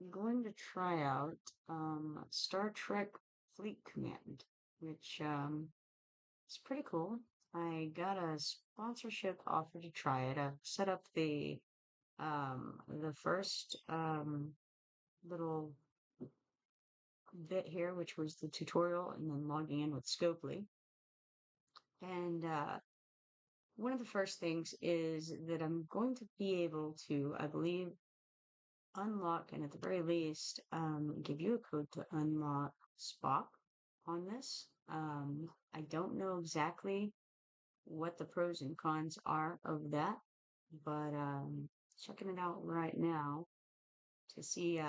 I'm going to try out Star Trek Fleet Command, which is pretty cool. I got a sponsorship offer to try it. I've set up the first little bit here, which was the tutorial, and then logging in with Scopely. And one of the first things is that I'm going to be able to, I believe, unlock and at the very least give you a code to unlock Spock on this. I don't know exactly what the pros and cons are of that, but checking it out right now to see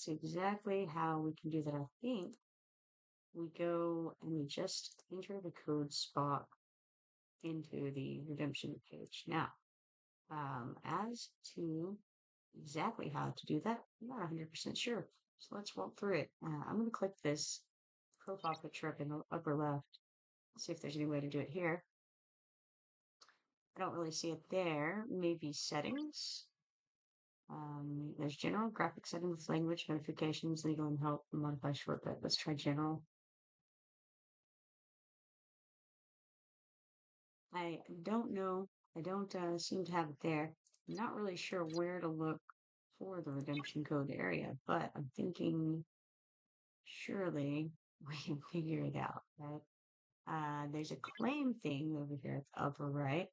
exactly how we can do that. I think we go and we just enter the code Spock into the redemption page. Now, as to exactly how to do that, I'm not 100% sure. So let's walk through it. I'm going to click this profile picture up in the upper left. See if there's any way to do it here. I don't really see it there. Maybe settings. There's general graphic settings, language, notifications, legal and help, modify shortcut. Let's try general. I don't know. I don't seem to have it there. I'm not really sure where to look for the redemption code area, but I'm thinking surely we can figure it out, right? There's a claim thing over here at the upper right.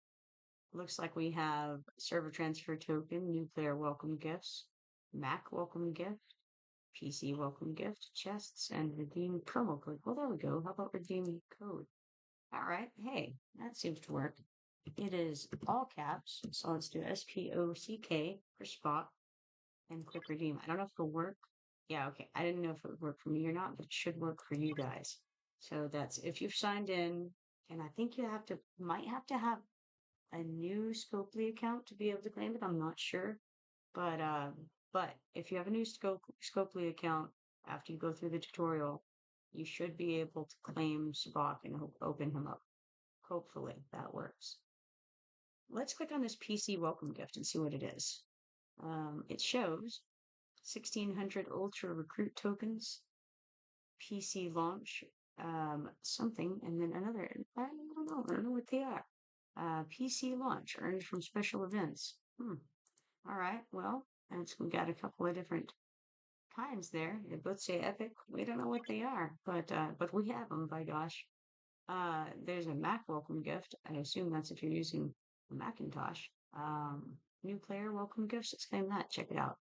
Looks like we have server transfer token, new player welcome gifts, Mac welcome gift, PC welcome gift, chests, and redeem promo code. Well, there we go. How about redeem code? All right. Hey, that seems to work. It is all caps, so let's do SPOCK for Spock and click redeem. I don't know if it'll work. Yeah, okay. I didn't know if it would work for me or not, but it should work for you guys. So that's if you've signed in, and I think you might have to have a new Scopely account to be able to claim it. I'm not sure, but if you have a new Scopely account after you go through the tutorial, you should be able to claim Spock and open him up. Hopefully that works. Let's click on this PC welcome gift and see what it is. It shows 1600 Ultra Recruit tokens, PC launch, something, and then another. I don't know what they are. PC launch earned from special events. All right. Well, we got a couple of different kinds there. They both say epic. We don't know what they are, but we have them. By gosh. There's a Mac welcome gift. I assume that's if you're using a Macintosh. New player welcome gifts. Let's claim that. Check it out.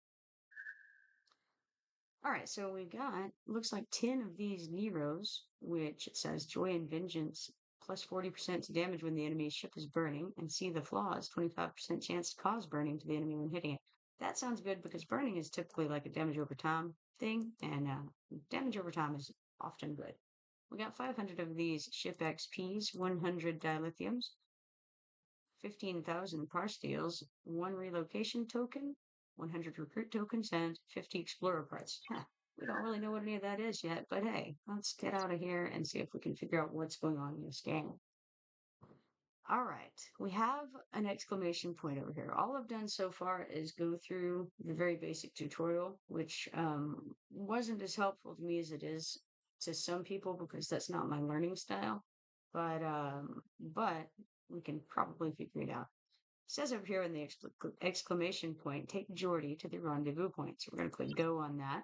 All right, so we got looks like 10 of these Neros, which it says Joy and Vengeance plus 40% to damage when the enemy's ship is burning, and see the flaws 25% chance to cause burning to the enemy when hitting it. That sounds good because burning is typically like a damage over time thing, and damage over time is often good. We got 500 of these ship XPs, 100 dilithiums, 15,000 parse deals, 1 relocation token, 100 recruit tokens, and 50 explorer parts. We don't really know what any of that is yet, but hey, let's get out of here and see if we can figure out what's going on in this game. All right, we have an exclamation point over here. All I've done so far is go through the very basic tutorial, which wasn't as helpful to me as it is to some people because that's not my learning style. But we can probably figure it out. It says over here in the exclamation point, take Geordi to the rendezvous point. So we're going to click go on that.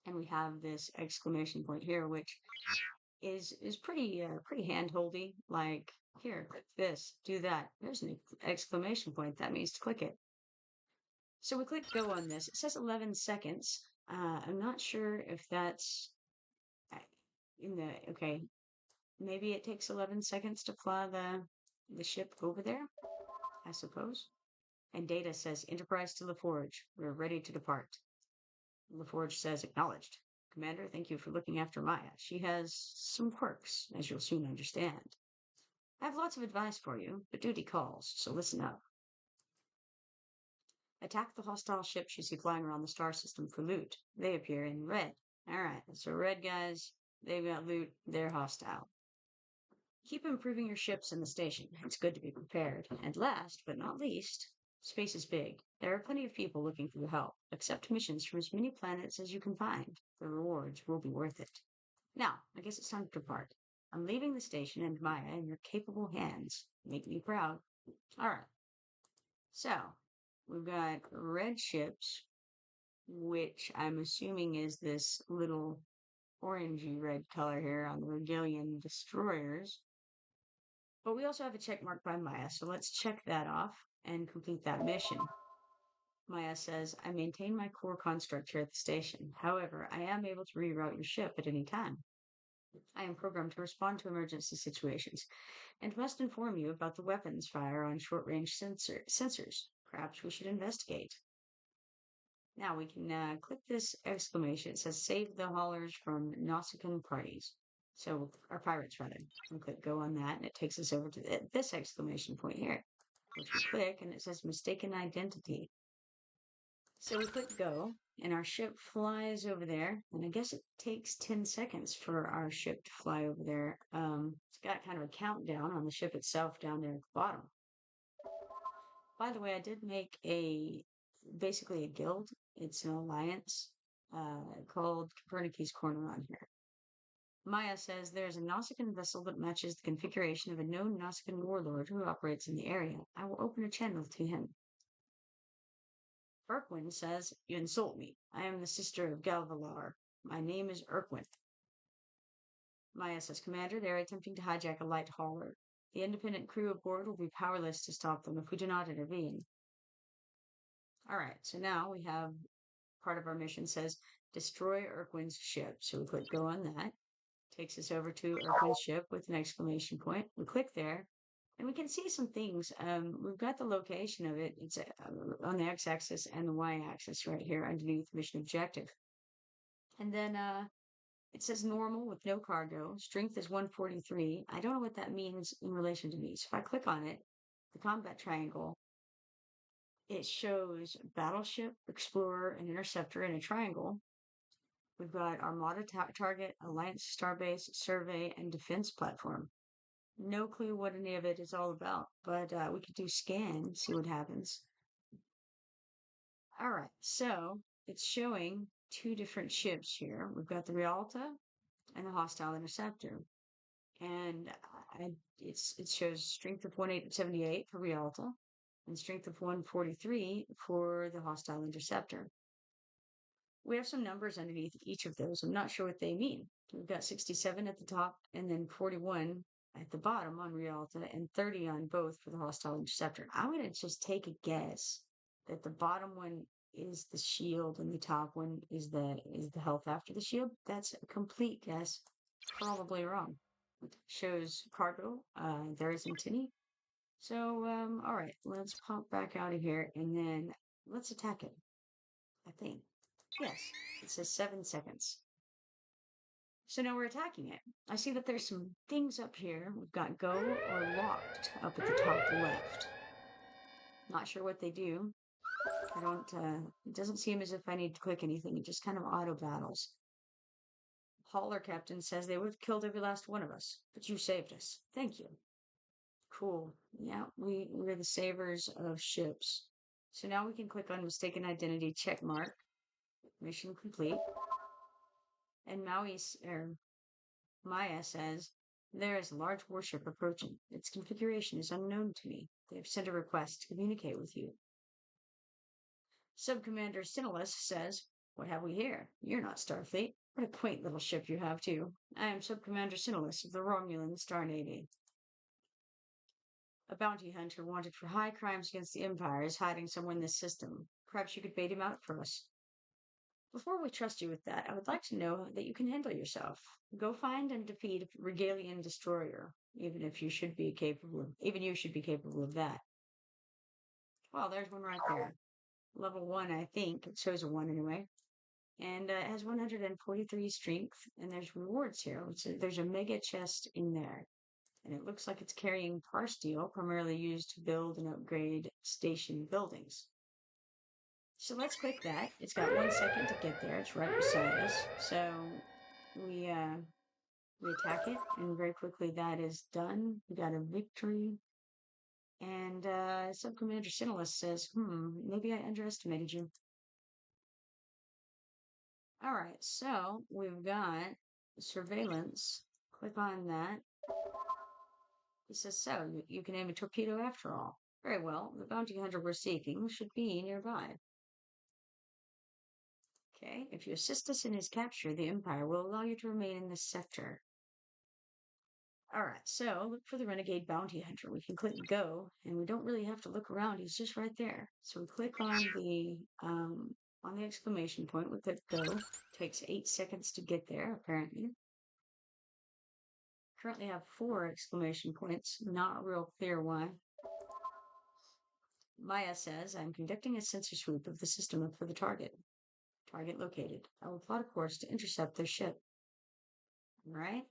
And we have this exclamation point here, which is pretty handholdy. Like here, click this, do that. There's an exclamation point. That means to click it. So we click go on this. It says 11 seconds. I'm not sure if that's in the okay. Maybe it takes 11 seconds to fly the ship over there, I suppose. And Data says Enterprise to LaForge. We're ready to depart. LaForge says acknowledged. Commander, thank you for looking after Maya. She has some quirks, as you'll soon understand. I have lots of advice for you, but duty calls, so listen up. Attack the hostile ships you see flying around the star system for loot. They appear in red. Alright, so red guys, they've got loot, they're hostile. Keep improving your ships in the station. It's good to be prepared. And last, but not least, space is big. There are plenty of people looking for your help. Accept missions from as many planets as you can find. The rewards will be worth it. Now, I guess it's time to depart. I'm leaving the station and Maya in your capable hands. Make me proud. All right. So, we've got red ships, which I'm assuming is this little orangey red color here on the Regalian destroyers. But we also have a check mark by Maya, so let's check that off and complete that mission. Maya says, I maintain my core construct here at the station. However, I am able to reroute your ship at any time. I am programmed to respond to emergency situations and must inform you about the weapons fire on short-range sensors. Perhaps we should investigate. Now we can click this exclamation. It says, save the haulers from Nausicaan parties. So, our pirates, rather. We click go on that, and it takes us over to this exclamation point here, which we click, and it says mistaken identity. So we click go, and our ship flies over there, and I guess it takes 10 seconds for our ship to fly over there. It's got kind of a countdown on the ship itself down there at the bottom. By the way, I did make basically a guild. It's an alliance called Kipoerneke's Korner on here. Maya says there's a Nausicaan vessel that matches the configuration of a known Nausicaan warlord who operates in the area. I will open a channel to him. Urquin says, you insult me. I am the sister of Galvalar. My name is Urquin. Maya says, Commander, they are attempting to hijack a light hauler. The independent crew aboard will be powerless to stop them if we do not intervene. All right, so now we have part of our mission says, destroy Urquin's ship. So we click go on that. Takes us over to Urquin's ship with an exclamation point. We click there. And we can see some things. We've got the location of it. It's on the x-axis and the y-axis right here underneath mission objective. And then it says normal with no cargo. Strength is 143. I don't know what that means in relation to me. So if I click on it, the combat triangle, it shows battleship, explorer, and interceptor in a triangle. We've got Armada target, Alliance starbase, survey, and defense platform. No clue what any of it is all about, but we could do scan, see what happens. All right, so it's showing two different ships here. We've got the Rialta and the hostile interceptor. And it shows strength of 178 for Rialta and strength of 143 for the hostile interceptor. We have some numbers underneath each of those. I'm not sure what they mean. We've got 67 at the top and then 41 at the bottom on Rialta and 30 on both for the hostile interceptor. I'm going to just take a guess that the bottom one is the shield and the top one is the health after the shield. That's a complete guess. Probably wrong. Shows cargo. There isn't any. So, all right, let's pop back out of here and then let's attack it. I think. Yes, it says 7 seconds. So now we're attacking it. I see that there's some things up here. We've got go or locked up at the top left. Not sure what they do. It doesn't seem as if I need to click anything. It just kind of auto battles. Hauler captain says they would have killed every last one of us, but you saved us. Thank you. Cool. Yeah, we're the savers of ships. So now we can click on mistaken identity check mark. Mission complete. And Maya says, there is a large warship approaching. Its configuration is unknown to me. They have sent a request to communicate with you. Subcommander Sinilus says, what have we here? You're not Starfleet. What a quaint little ship you have, too. I am Subcommander Sinilus of the Romulan Star Navy. A bounty hunter wanted for high crimes against the Empire is hiding somewhere in this system. Perhaps you could bait him out for us. Before we trust you with that, I would like to know that you can handle yourself. Go find and defeat a Regalian destroyer, even you should be capable of that. Well, there's one right there. Level 1, I think. It shows a 1 anyway. And it has 143 strength, and there's rewards here. There's a mega chest in there. And it looks like it's carrying par steel, primarily used to build and upgrade station buildings. So let's click that. It's got 1 second to get there. It's right beside us. So we attack it, and very quickly that is done. We got a victory. And Subcommander Sinalist says, maybe I underestimated you. All right, so we've got surveillance. Click on that. He says, so you can aim a torpedo after all. Very well, the bounty hunter we're seeking should be nearby. Okay, if you assist us in his capture, the Empire will allow you to remain in this sector. All right, so look for the renegade bounty hunter. We can click go, and we don't really have to look around. He's just right there. So we click on the exclamation point. We click go. Takes 8 seconds to get there, apparently. Currently have 4 exclamation points. Not real clear why. Maya says, I'm conducting a sensor sweep of the system for the target. Target located. I will plot a course to intercept their ship. All right.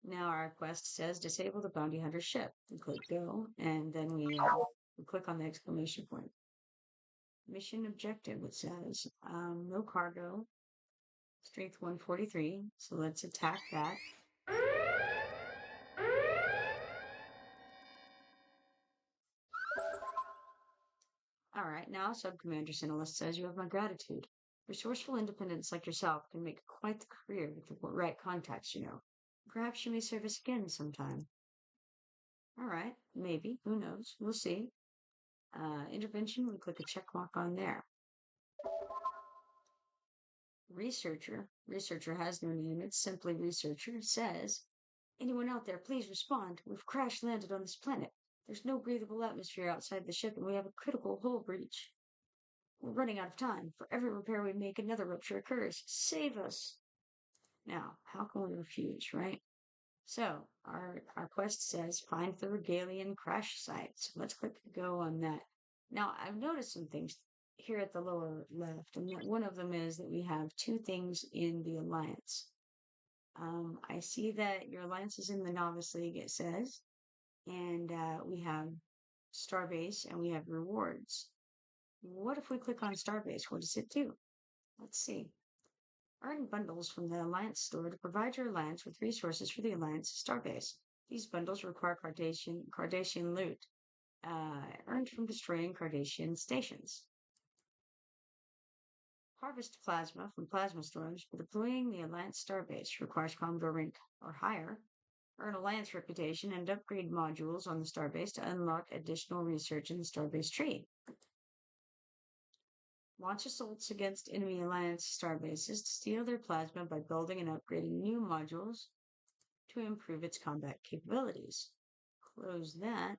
Now our quest says disable the bounty hunter ship. We click go, and then we click on the exclamation point. Mission objective, it says. No cargo. Strength 143. So let's attack that. All right, now Subcommander Sinalist says you have my gratitude. Resourceful independents like yourself can make quite the career with the right contacts, you know. Perhaps you may serve us again sometime. All right, maybe. Who knows? We'll see. Intervention, we click a check mark on there. Researcher. Researcher has no name. It's simply researcher. Says, anyone out there, please respond. We've crash landed on this planet. There's no breathable atmosphere outside the ship, and we have a critical hull breach. We're running out of time. For every repair we make, another rupture occurs. Save us. Now, how can we refuse, right? So, our quest says find the Regalian crash site. So let's click go on that. Now, I've noticed some things here at the lower left, and one of them is that we have 2 things in the Alliance. I see that your Alliance is in the Novice League, it says, and we have Starbase and we have rewards. What if we click on Starbase? What does it do? Let's see. Earn bundles from the Alliance store to provide your Alliance with resources for the Alliance Starbase. These bundles require Cardassian loot, earned from destroying Cardassian stations. Harvest plasma from plasma storms for deploying the Alliance Starbase. Requires Commodore rank or higher. Earn Alliance reputation and upgrade modules on the Starbase to unlock additional research in the Starbase tree. Launch assaults against enemy Alliance starbases to steal their plasma by building and upgrading new modules to improve its combat capabilities. Close that.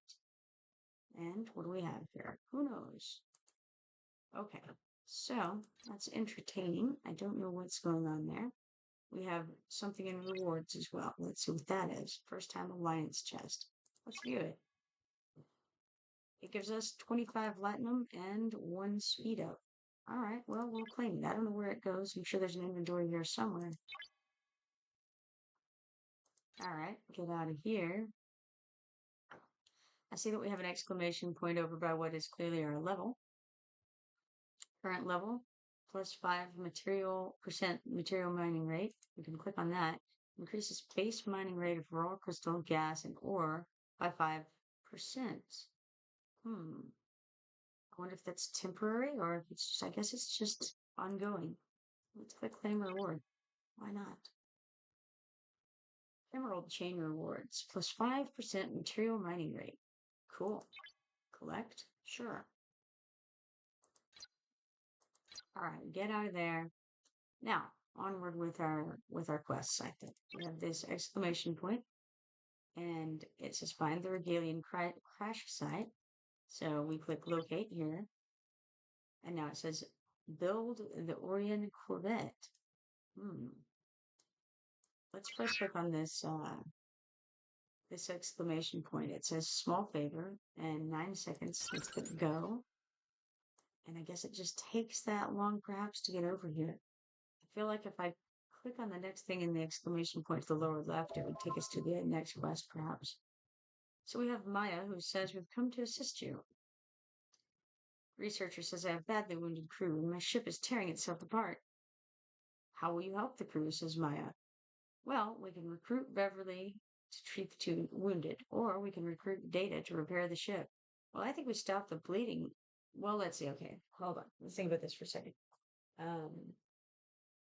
And what do we have here? Who knows? Okay, so that's entertaining. I don't know what's going on there. We have something in rewards as well. Let's see what that is. First time Alliance chest. Let's view it. It gives us 25 Latinum and 1 speed up. All right, well, we'll claim it. I don't know where it goes. I'm sure there's an inventory here somewhere. All right, get out of here. I see that we have an exclamation point over by what is clearly our level. Current level, +5 percent material mining rate. We can click on that. Increases base mining rate of raw crystal, gas, and ore by 5%. I wonder if that's temporary or if it's just, I guess it's just ongoing. Let's click claim reward. Why not? Emerald chain rewards, +5% material mining rate. Cool. Collect? Sure. All right, get out of there. Now, onward with our quests, I think. We have this exclamation point, and it says find the Regalian crash site. So we click locate here, and now it says build the Orion Corvette. Let's first click on this this exclamation point. It says small favor and 9 seconds. Let's click go. And I guess it just takes that long perhaps to get over here. I feel like if I click on the next thing in the exclamation point to the lower left, it would take us to the next quest perhaps. So we have Maya who says we've come to assist you. Researcher says I have badly wounded crew and my ship is tearing itself apart. How will you help the crew? Says Maya. Well, we can recruit Beverly to treat the 2 wounded, or we can recruit Data to repair the ship. Well, I think we stopped the bleeding. Well, let's see. Okay, hold on. Let's think about this for a second. Um,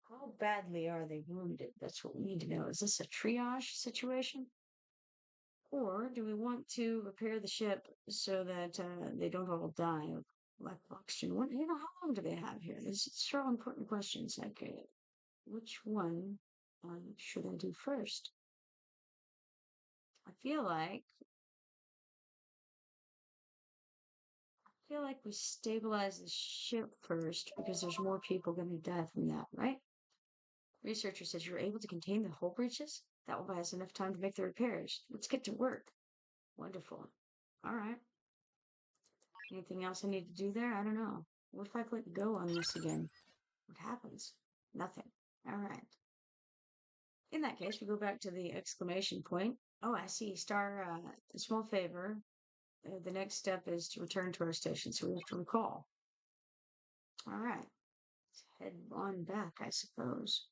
how badly are they wounded? That's what we need to know. Is this a triage situation? Or do we want to repair the ship so that they don't all die of lack of oxygen? How long do they have here? These are all important questions. Like, which one should I do first? I feel like we stabilize the ship first because there's more people going to die from that, right? Researcher says you're able to contain the hull breaches. That will buy us enough time to make the repairs. Let's get to work. Wonderful. All right. Anything else I need to do there? I don't know. What if I click go on this again? What happens? Nothing. All right. In that case, we go back to the exclamation point. Oh, I see. A small favor. The next step is to return to our station, so we have to recall. All right. Let's head on back, I suppose.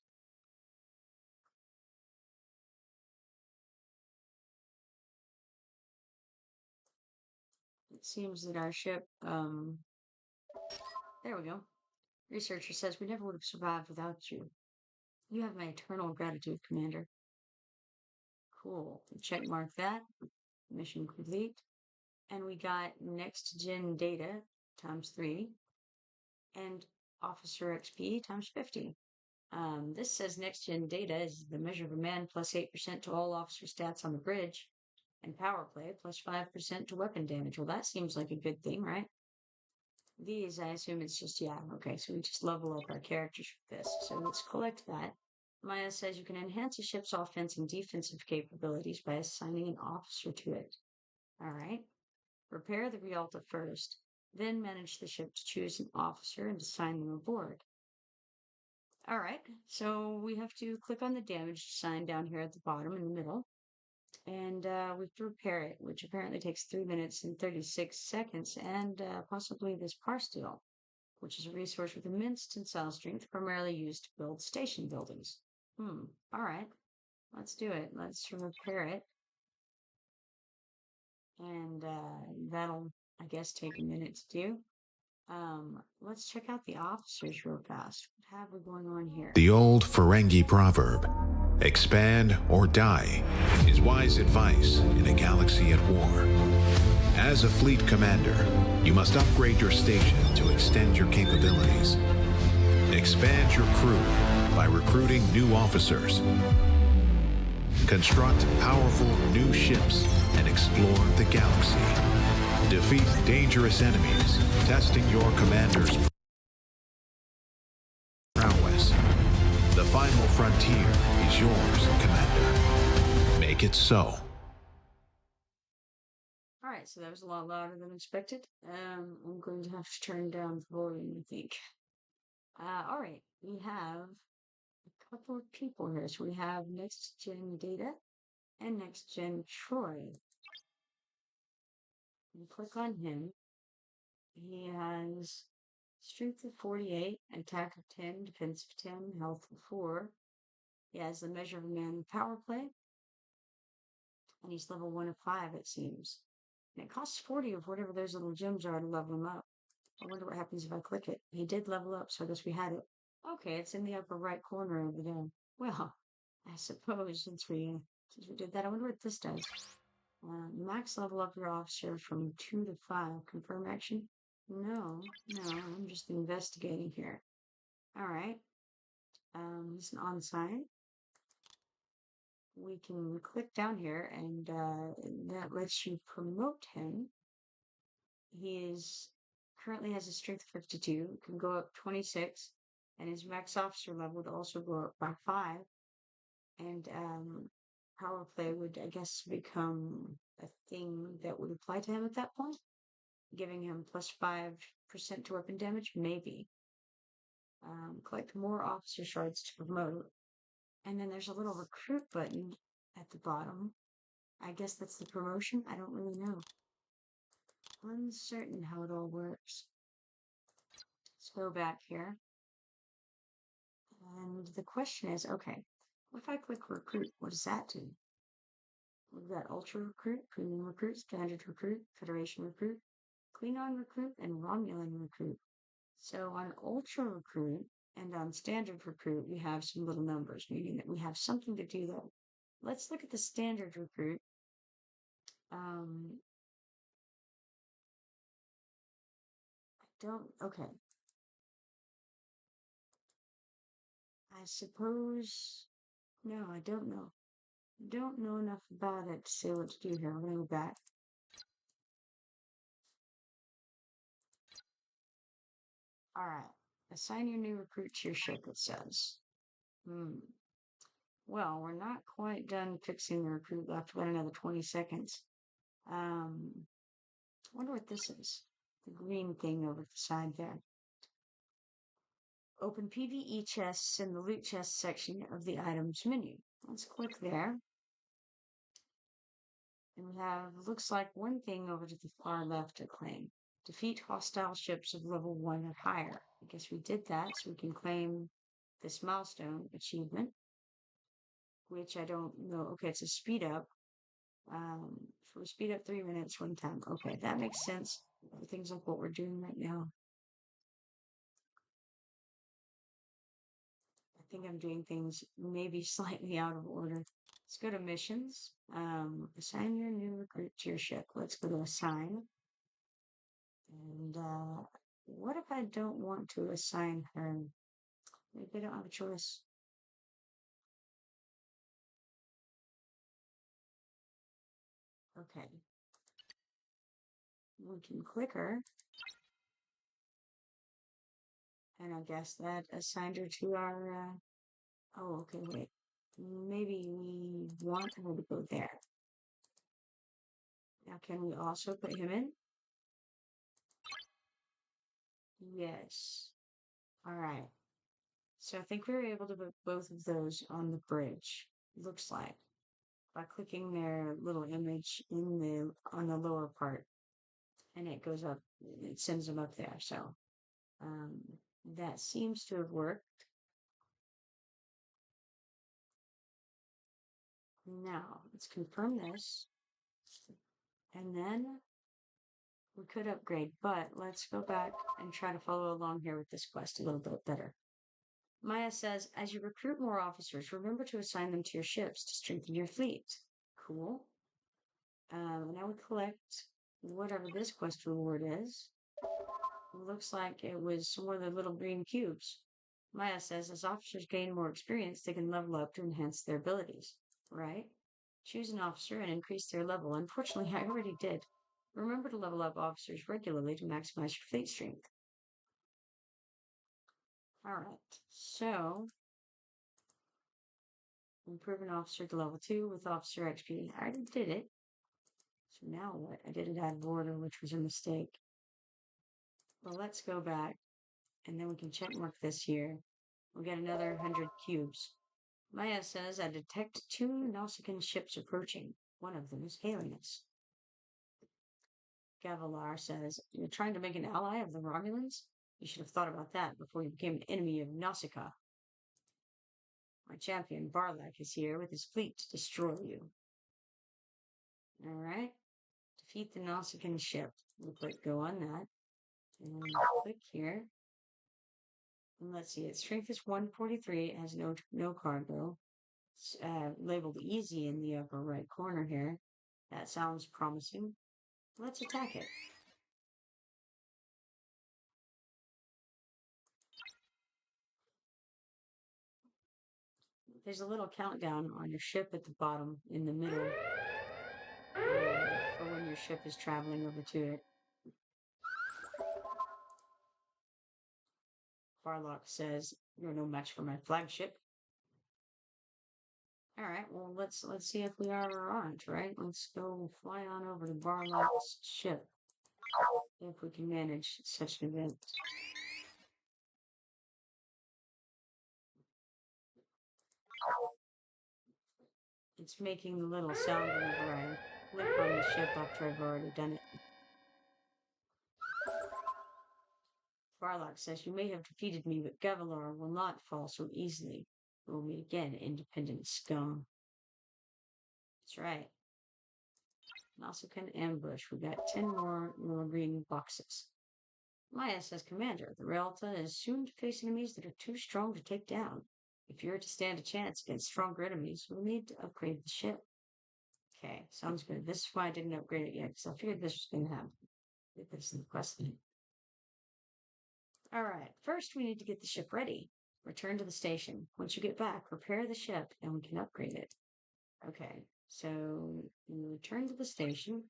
It seems that our ship, there we go. Researcher says we never would have survived without you. You have my eternal gratitude, Commander. Cool. Check mark that. Mission complete. And we got next gen data times 3 and officer XP times 50. This says next gen data is the measure of a man plus 8% to all officer stats on the bridge, and power play plus 5% to weapon damage. Well, that seems like a good thing, right? These, I assume it's just, yeah, okay, so we just level up our characters with this. So let's collect that. Maya says you can enhance a ship's offense and defensive capabilities by assigning an officer to it. All right. Repair the Rialta first, then manage the ship to choose an officer and assign them aboard. All right, so we have to click on the damage sign down here at the bottom in the middle, and we have to repair it, which apparently takes 3 minutes and 36 seconds, and possibly this parsteel, which is a resource with immense tensile strength, primarily used to build station buildings. All right, let's do it. Let's repair it, and that'll, I guess, take a minute to do. Let's check out the officers real fast. What have we going on here? The old Ferengi proverb, expand or die, is wise advice in a galaxy at war. As a fleet commander, you must upgrade your station to extend your capabilities. Expand your crew by recruiting new officers. Construct powerful new ships and explore the galaxy. Defeat dangerous enemies, testing your commander's prowess. The final frontier is yours, Commander. Make it so. All right, so that was a lot louder than expected. I'm going to have to turn down the volume, I think. All right, we have a couple of people here. So we have Next Gen Data and Next Gen Troy. You click on him. He has strength of 48, attack of 10, defense of 10, health of 4. He has the measure of a man with power play, and he's level 1 of 5, it seems. And it costs 40 of whatever those little gems are to level him up. I wonder what happens if I click it. He did level up, so I guess we had it. Okay, it's in the upper right corner over there. Well, I suppose since we did that, I wonder what this does. Max level up your officer from 2 to 5. Confirm action? No, I'm just investigating here. All right. It's an on sign. We can click down here, and that lets you promote him. He is currently has a strength of 52, can go up 26, and his max officer level would also go up by 5. And power play would, I guess, become a thing that would apply to him at that point, giving him plus 5% to weapon damage, maybe. Collect more officer shards to promote. And then there's a little recruit button at the bottom. I guess that's the promotion. I don't really know. Uncertain how it all works. Let's go back here. And the question is, okay, what if I click recruit? What does that do? We've got ultra recruit, premium recruit, standard recruit, federation recruit. Klingon recruit and Romulan recruit. So on Ultra recruit and on Standard recruit, we have some little numbers, meaning that we have something to do there. Let's look at the Standard recruit. Okay. I suppose, no, I don't know. Don't know enough about it to say what to do here. I'm going to go back. All right. Assign your new recruit to your ship, it says. Well, we're not quite done fixing the recruit. We'll have to wait another 20 seconds. I wonder what this is. The green thing over the side there. Open PvE chests in the loot chest section of the items menu. Let's click there. And we have, looks like one thing over to the far left to claim. Defeat hostile ships of level 1 or higher. I guess we did that, so we can claim this milestone achievement, which I don't know. Okay, it's a speed up. For speed up 3 minutes one time. Okay, that makes sense for things like what we're doing right now. I think I'm doing things maybe slightly out of order. Let's go to missions. Assign your new recruit to your ship. Let's go to assign. And what if I don't want to assign her? Maybe I don't have a choice. Okay. We can click her. And I guess that assigned her to our, oh, okay, wait. Maybe we want her to go there. Now, can we also put him in? Yes. All right. So I think we were able to put both of those on the bridge. Looks like by clicking their little image in the on the lower part, and it goes up. It sends them up there. So um, that seems to have worked. Now let's confirm this, and then we could upgrade. But let's go back and try to follow along here with this quest a little bit better. Maya says, as you recruit more officers, remember to assign them to your ships to strengthen your fleet. Cool. Now we collect whatever this quest reward is. It looks like it was one of the little green cubes. Maya says, as officers gain more experience, they can level up to enhance their abilities. Right? Choose an officer and increase their level. Unfortunately, I already did. Remember to level up officers regularly to maximize your fleet strength. All right. So improve an officer to level 2 with officer XP. I already did it. So now what? I did it out of order, which was a mistake. Well, let's go back, and then we can check mark this here. We'll get another 100 cubes. Maya says, I detect 2 Nausicaan ships approaching. One of them is hailing us. Gavilar says, you're trying to make an ally of the Romulans? You should have thought about that before you became an enemy of Nausicaa. My champion, Barlak, is here with his fleet to destroy you. All right. Defeat the Nausicaan ship. We'll click go on that. And click here. And let's see, its strength is 143. It has no cargo. It's labeled easy in the upper right corner here. That sounds promising. Let's attack it. There's a little countdown on your ship at the bottom in the middle for when your ship is traveling over to it. Barlock says, you're no match for my flagship. All right, well, let's see if we are or aren't, right? Let's go fly on over to Barlock's ship, if we can manage such an event. It's making the little sound whenever I click on the ship after I've already done it. Barlock says, you may have defeated me, but Gavilar will not fall so easily. We'll meet again, independent scum. That's right. And also can ambush. We got 10 more little green boxes. Maya says, Commander, the Realta is soon to face enemies that are too strong to take down. If you're to stand a chance against stronger enemies, we'll need to upgrade the ship. Okay, sounds good. This is why I didn't upgrade it yet, because I figured this was going to happen. This is the quest thing. All right, first we need to get the ship ready. Return to the station. Once you get back, repair the ship and we can upgrade it. Okay, so you return to the station,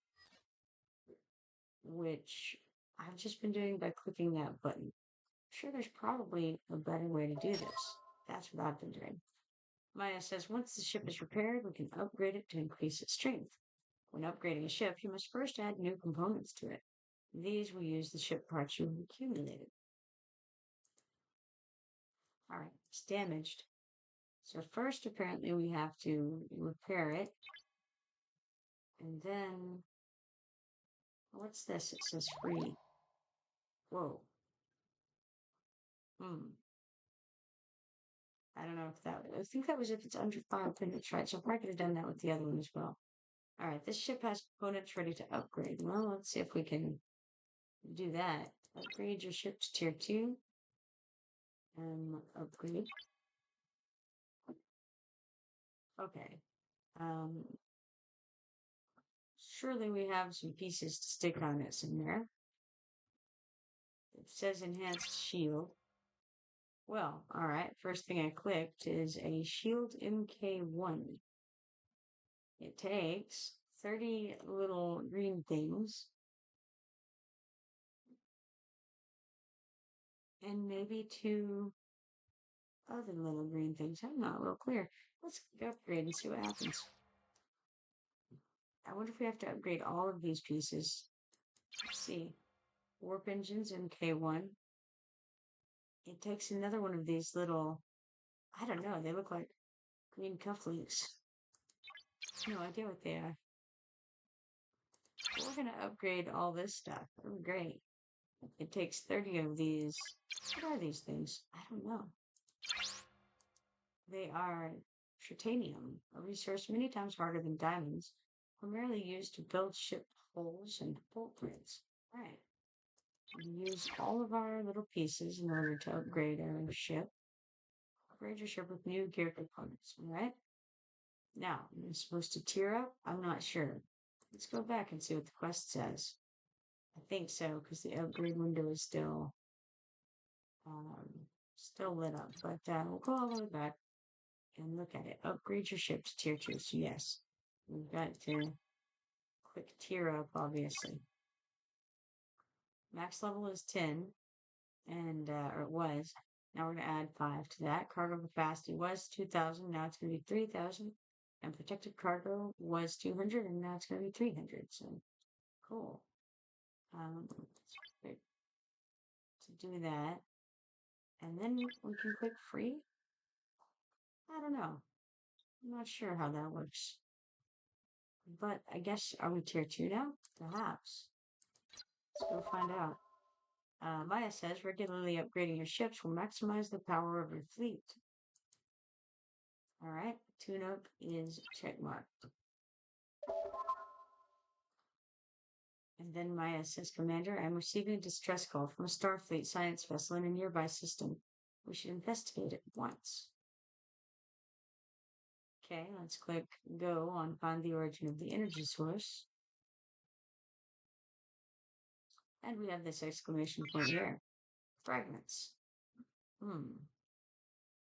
which I've just been doing by clicking that button. I'm sure there's probably a better way to do this. That's what I've been doing. Maya says once the ship is repaired, we can upgrade it to increase its strength. When upgrading a ship, you must first add new components to it. These will use the ship parts you've accumulated. All right, it's damaged. So first, apparently, we have to repair it. And then, what's this? It says free. Whoa. Hmm. I don't know if that, I think that was if it's under 5 minutes, right? So I probably could have done that with the other one as well. All right, this ship has components ready to upgrade. Well, let's see if we can do that. Upgrade your ship to tier 2. And upgrade. Okay. Um, surely we have some pieces to stick on it somewhere. It says enhanced shield. Well, all right. First thing I clicked is a shield MK1. It takes 30 little green things and maybe 2 other little green things. I'm not real clear. Let's upgrade and see what happens. I wonder if we have to upgrade all of these pieces. Let's see. Warp engines MK1. It takes another one of these little, I don't know, they look like green cufflinks. No idea what they are. But we're going to upgrade all this stuff. Oh, great. It takes 30 of these. What are these things? I don't know. They are tritanium, a resource many times harder than diamonds, primarily used to build ship hulls and bulkheads. Right. We use all of our little pieces in order to upgrade our ship. Upgrade your ship with new gear components. All right. Now, am I supposed to tier up? I'm not sure. Let's go back and see what the quest says. I think so, because the upgrade window is um, still lit up. But we'll go all the way back and look at it. Upgrade your ship to tier 2. So yes, we've got to click tier up, obviously. Max level is 10, and or it was. Now we're going to add 5 to that. Cargo capacity was 2,000. Now it's going to be 3,000. And protected cargo was 200, and now it's going to be 300. So cool. To do that, and then we can click free. I don't know. I'm not sure how that works. But I guess, are we tier 2 now? Perhaps. Let's go find out. Maya says regularly upgrading your ships will maximize the power of your fleet. Alright, tune-up is checkmarked. And then Maya says, Commander, I'm receiving a distress call from a Starfleet science vessel in a nearby system. We should investigate it once. Okay, let's click go on find the origin of the energy source. And we have this exclamation point here. Fragments.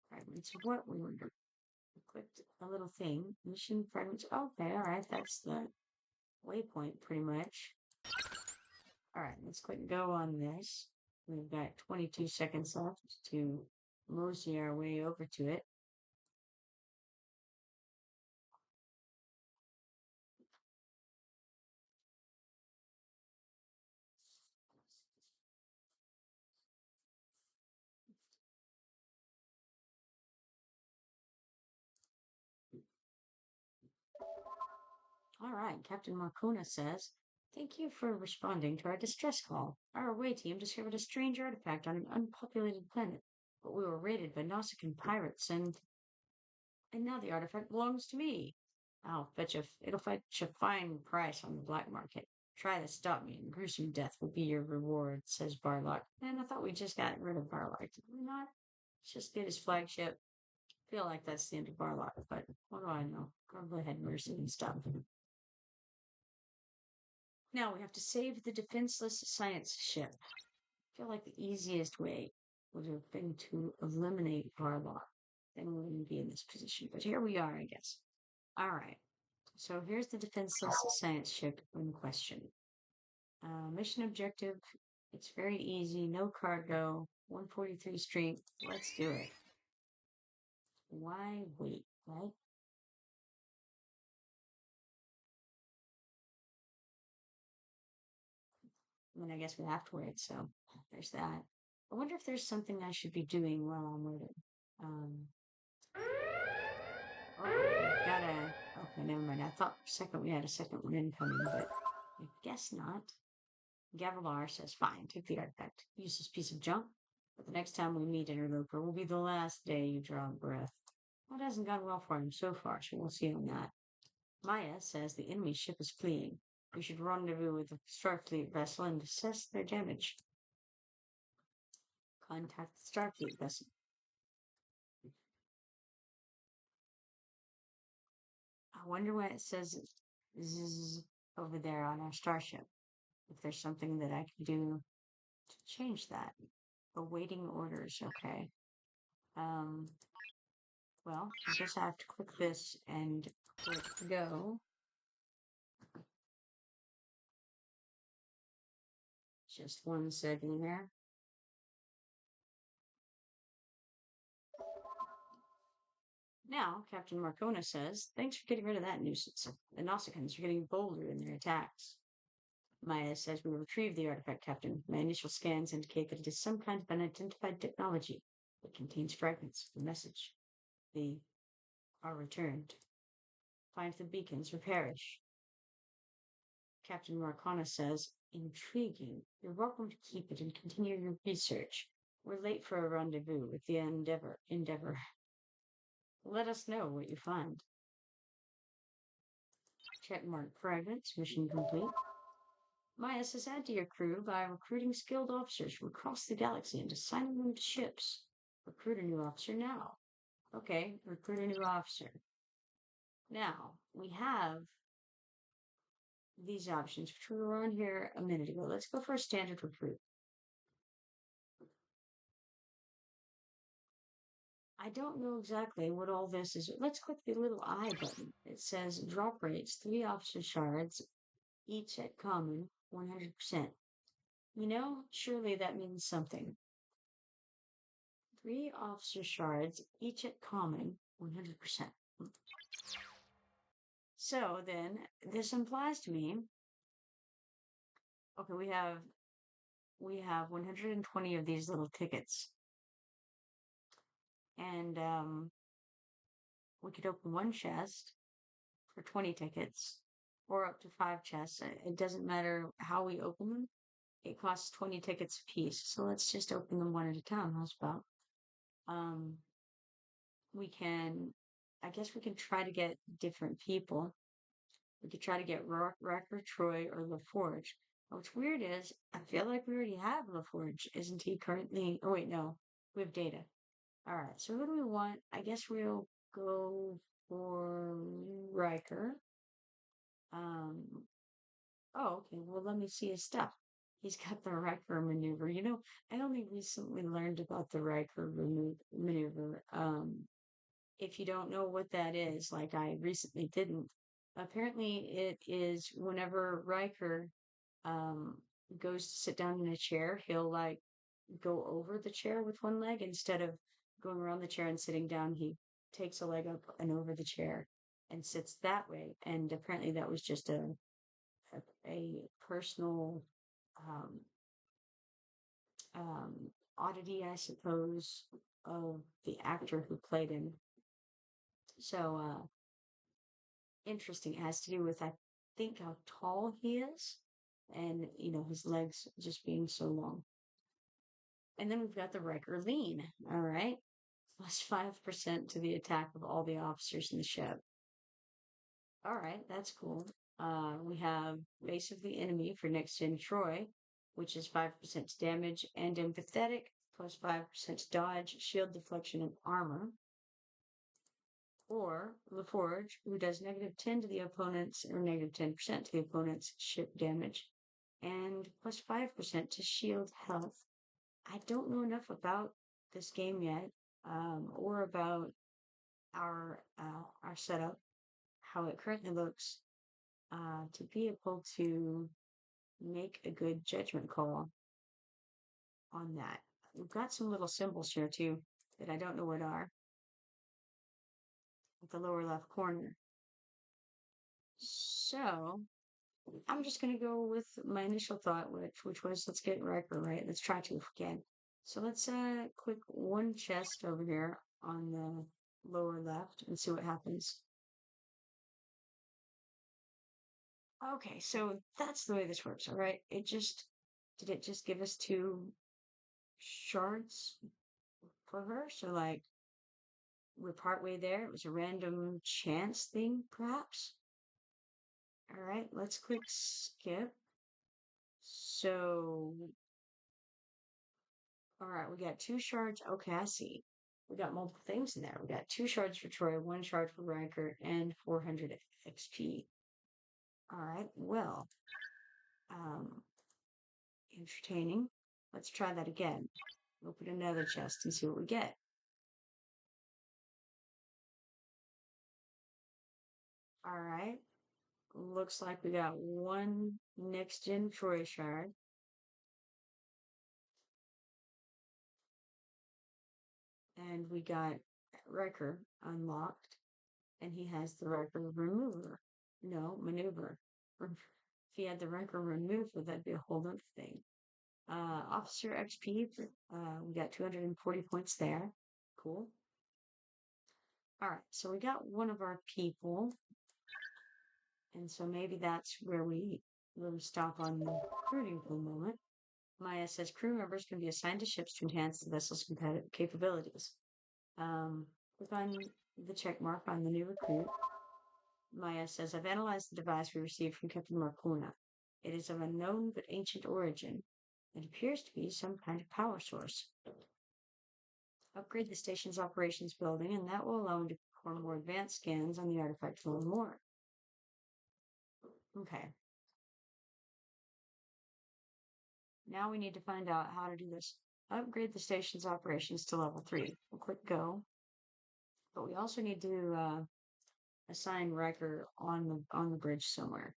Fragments of what, we wonder? We clicked a little thing. Mission fragments. Okay, alright, that's the waypoint pretty much. Alright, let's click go on this. We've got 22 seconds left to mosey our way over to it. All right, Captain Marcona says, thank you for responding to our distress call. Our away team discovered a strange artifact on an unpopulated planet, but we were raided by Nausicaan pirates and now the artifact belongs to me. It'll fetch a fine price on the black market. Try to stop me, and gruesome death will be your reward, says Barlock. And I thought we just got rid of Barlock. Did we not? Let's just get his flagship. I feel like that's the end of Barlock, but what do I know? Go ahead, Mercy, and stop him. Now we have to save the defenseless science ship. I feel like the easiest way would have been to eliminate Barlock. Then we wouldn't be in this position. But here we are, I guess. All right. So here's the defenseless science ship in question. Mission objective. It's very easy. No cargo. 143 strength. Let's do it. Why wait, right? I mean, I guess we have to wait, so there's that. I wonder if there's something I should be doing while I'm waiting. Um, oh, we've got a. Okay, never mind. I thought for a second we had a second one incoming, but I guess not. Gavilar says, fine, take the artifact. Use this piece of junk, but the next time we meet Interloper will be the last day you draw a breath. Well, it hasn't gone well for him so far, so we'll see on that. Maya says the enemy ship is fleeing. We should rendezvous with the Starfleet vessel and assess their damage. Contact the Starfleet vessel. I wonder what it says zzz over there on our starship. If there's something that I can do to change that. Awaiting orders, okay. Well, I guess I have to click this and click go. Just one second there. Now, Captain Marcona says, thanks for getting rid of that nuisance. The Nausicaans are getting bolder in their attacks. Maya says, we retrieved the artifact, Captain. My initial scans indicate that it is some kind of unidentified technology. It contains fragments of the message. They are returned. Find the beacons or perish. Captain Marcona says, intriguing. You're welcome to keep it and continue your research. We're late for a rendezvous with the Endeavor. Let us know what you find. Checkmark fragments, mission complete. Maya says add to your crew by recruiting skilled officers from across the galaxy and assigning them to ships. Recruit a new officer now. Okay, recruit a new officer. Now, we have these options, which we were on here a minute ago. Let's go for a standard recruit. I don't know exactly what all this is. Let's click the little I button. It says drop rates, 3 officer shards, each at common, 100%. You know, surely that means something. 3 officer shards, each at common, 100%. So then, this implies to me, okay, we have 120 of these little tickets. And we could open one chest for 20 tickets or up to 5 chests. It doesn't matter how we open them. It costs 20 tickets a piece. So let's just open them one at a time. How's about? I guess we can try to get different people. We could try to get Wrecker, Troy, or LaForge. What's weird is, I feel like we already have LaForge. Isn't he currently? Oh, wait, no. We have Data. All right, so who do we want? I guess we'll go for Riker. Oh, okay. Well, let me see his stuff. He's got the Riker maneuver. You know, I only recently learned about the Riker maneuver. If you don't know what that is, like I recently didn't, apparently it is whenever Riker um goes to sit down in a chair, he'll like go over the chair with one leg instead of going around the chair and sitting down. He takes a leg up and over the chair and sits that way. And apparently that was just a personal um, um, oddity, I suppose, of the actor who played him. So interesting. It has to do with I think how tall he is, and his legs just being so long. And then we've got the Riker lean. All right, plus 5% to the attack of all the officers in the ship. All right, that's cool. We have Base of the Enemy for Next Gen Troy, which is 5% damage and empathetic, plus 5% dodge, shield deflection, and armor. Or LaForge, who does negative 10 to the opponent's or negative 10% to the opponent's ship damage, and plus 5% to shield health. I don't know enough about this game yet, or about our setup, how it currently looks, to be able to make a good judgment call on that. We've got some little symbols here too that I don't know what are at the lower left corner. So I'm just gonna go with my initial thought, which was let's get Riker right. Let's try to if we can. So let's click one chest over here on the lower left and see what happens. Okay, so that's the way this works, all right? Did it just give us two shards for her? So, like, we're partway there. It was a random chance thing, perhaps? All right, let's click skip. So, all right, we got two shards. Okay, I see. We got multiple things in there. We got two shards for Troy, one shard for Riker, and 400 XP. All right, well, um, entertaining. Let's try that again. Open another chest and see what we get. All right. Looks like we got one next gen Troy shard. And we got Wrecker unlocked. And he has the Wrecker remover. No, maneuver. If he had the Wrecker remover, that'd be a whole other thing. Officer XP, we got 240 points there. Cool. All right, so we got one of our people. And so maybe that's where we stop on the recruiting for a moment. Maya says crew members can be assigned to ships to enhance the vessel's capabilities. Click on the check mark on the new recruit. Maya says, I've analyzed the device we received from Captain Marcona. It is of unknown but ancient origin. It appears to be some kind of power source. Upgrade the station's operations building, and that will allow them to perform more advanced scans on the artifact a little more. Okay. Now we need to find out how to do this. Upgrade the station's operations to level 3. We'll click go. But we also need to assign Riker on the bridge somewhere.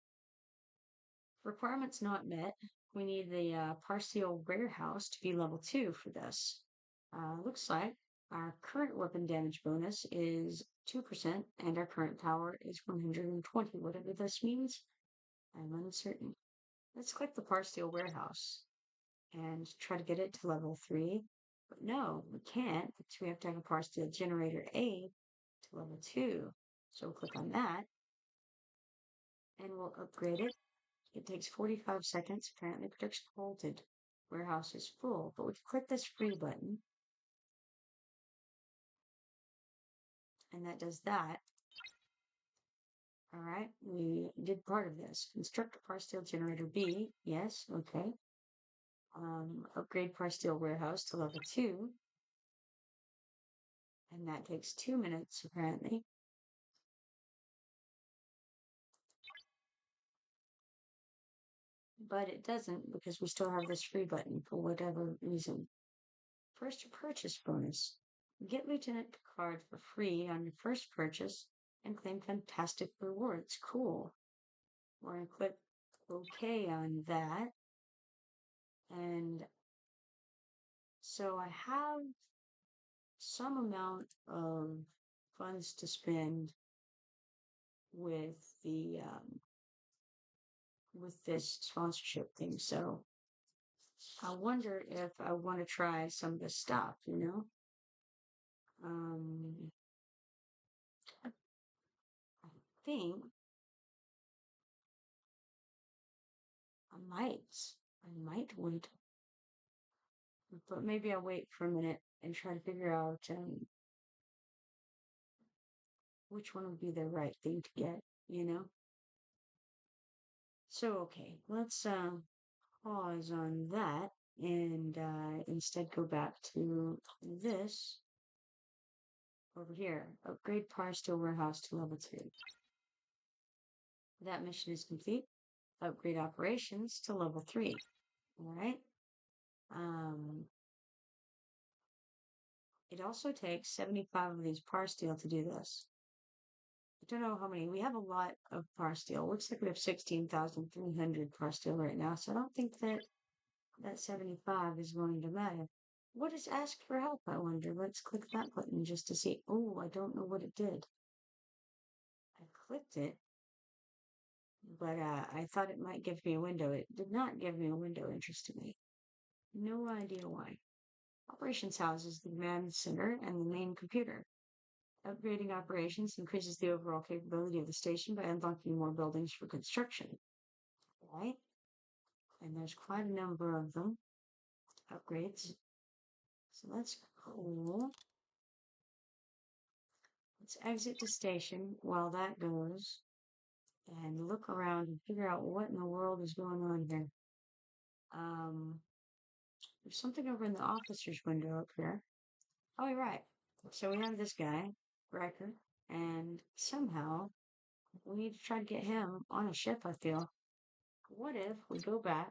Requirements not met. We need the Parcial Warehouse to be level 2 for this. Looks like our current weapon damage bonus is 2%, and our current power is 120. Whatever this means, I'm uncertain. Let's click the Parcial Warehouse and try to get it to level 3. But no, we can't, because we have to have a Parcial Generator A to level 2. So we'll click on that, and we'll upgrade it. It takes 45 seconds. Apparently, production halted. Warehouse is full, but we can click this free button, and that does that. All right, we did part of this. Construct a Parsteel Generator B. Yes, okay. Upgrade Parsteel Warehouse to level 2. And that takes 2 minutes, apparently. But it doesn't because we still have this free button for whatever reason. First purchase bonus. Get Lieutenant Picard for free on your first purchase and claim fantastic rewards. Cool. We're going to click OK on that. And so I have some amount of funds to spend with the with this sponsorship thing. So I wonder if I want to try some of this stuff, you know? I think I might wait, but maybe I'll wait for a minute and try to figure out which one would be the right thing to get. you know? So, okay, let's pause on that and instead go back to this over here. Upgrade Power Steel Warehouse to level 2. That mission is complete. Upgrade operations to level 3. All right. Um, it also takes 75 of these par steel to do this. I don't know how many. We have a lot of par steel. Looks like we have 16,300 par steel right now. So I don't think that 75 is going to matter. What is ask for help, I wonder? Let's click that button just to see. Oh, I don't know what it did. I clicked it, but I thought it might give me a window. It did not give me a window, interestingly. No idea why. Operations houses the command center and the main computer. Upgrading operations increases the overall capability of the station by unlocking more buildings for construction. Right? And there's quite a number of them. Upgrades. So that's cool. Let's exit the station while that goes and look around and figure out what in the world is going on here. Um, there's something over in the officer's window up here. Oh, you're right. So we have this guy, Riker, and somehow we need to try to get him on a ship, I feel. What if we go back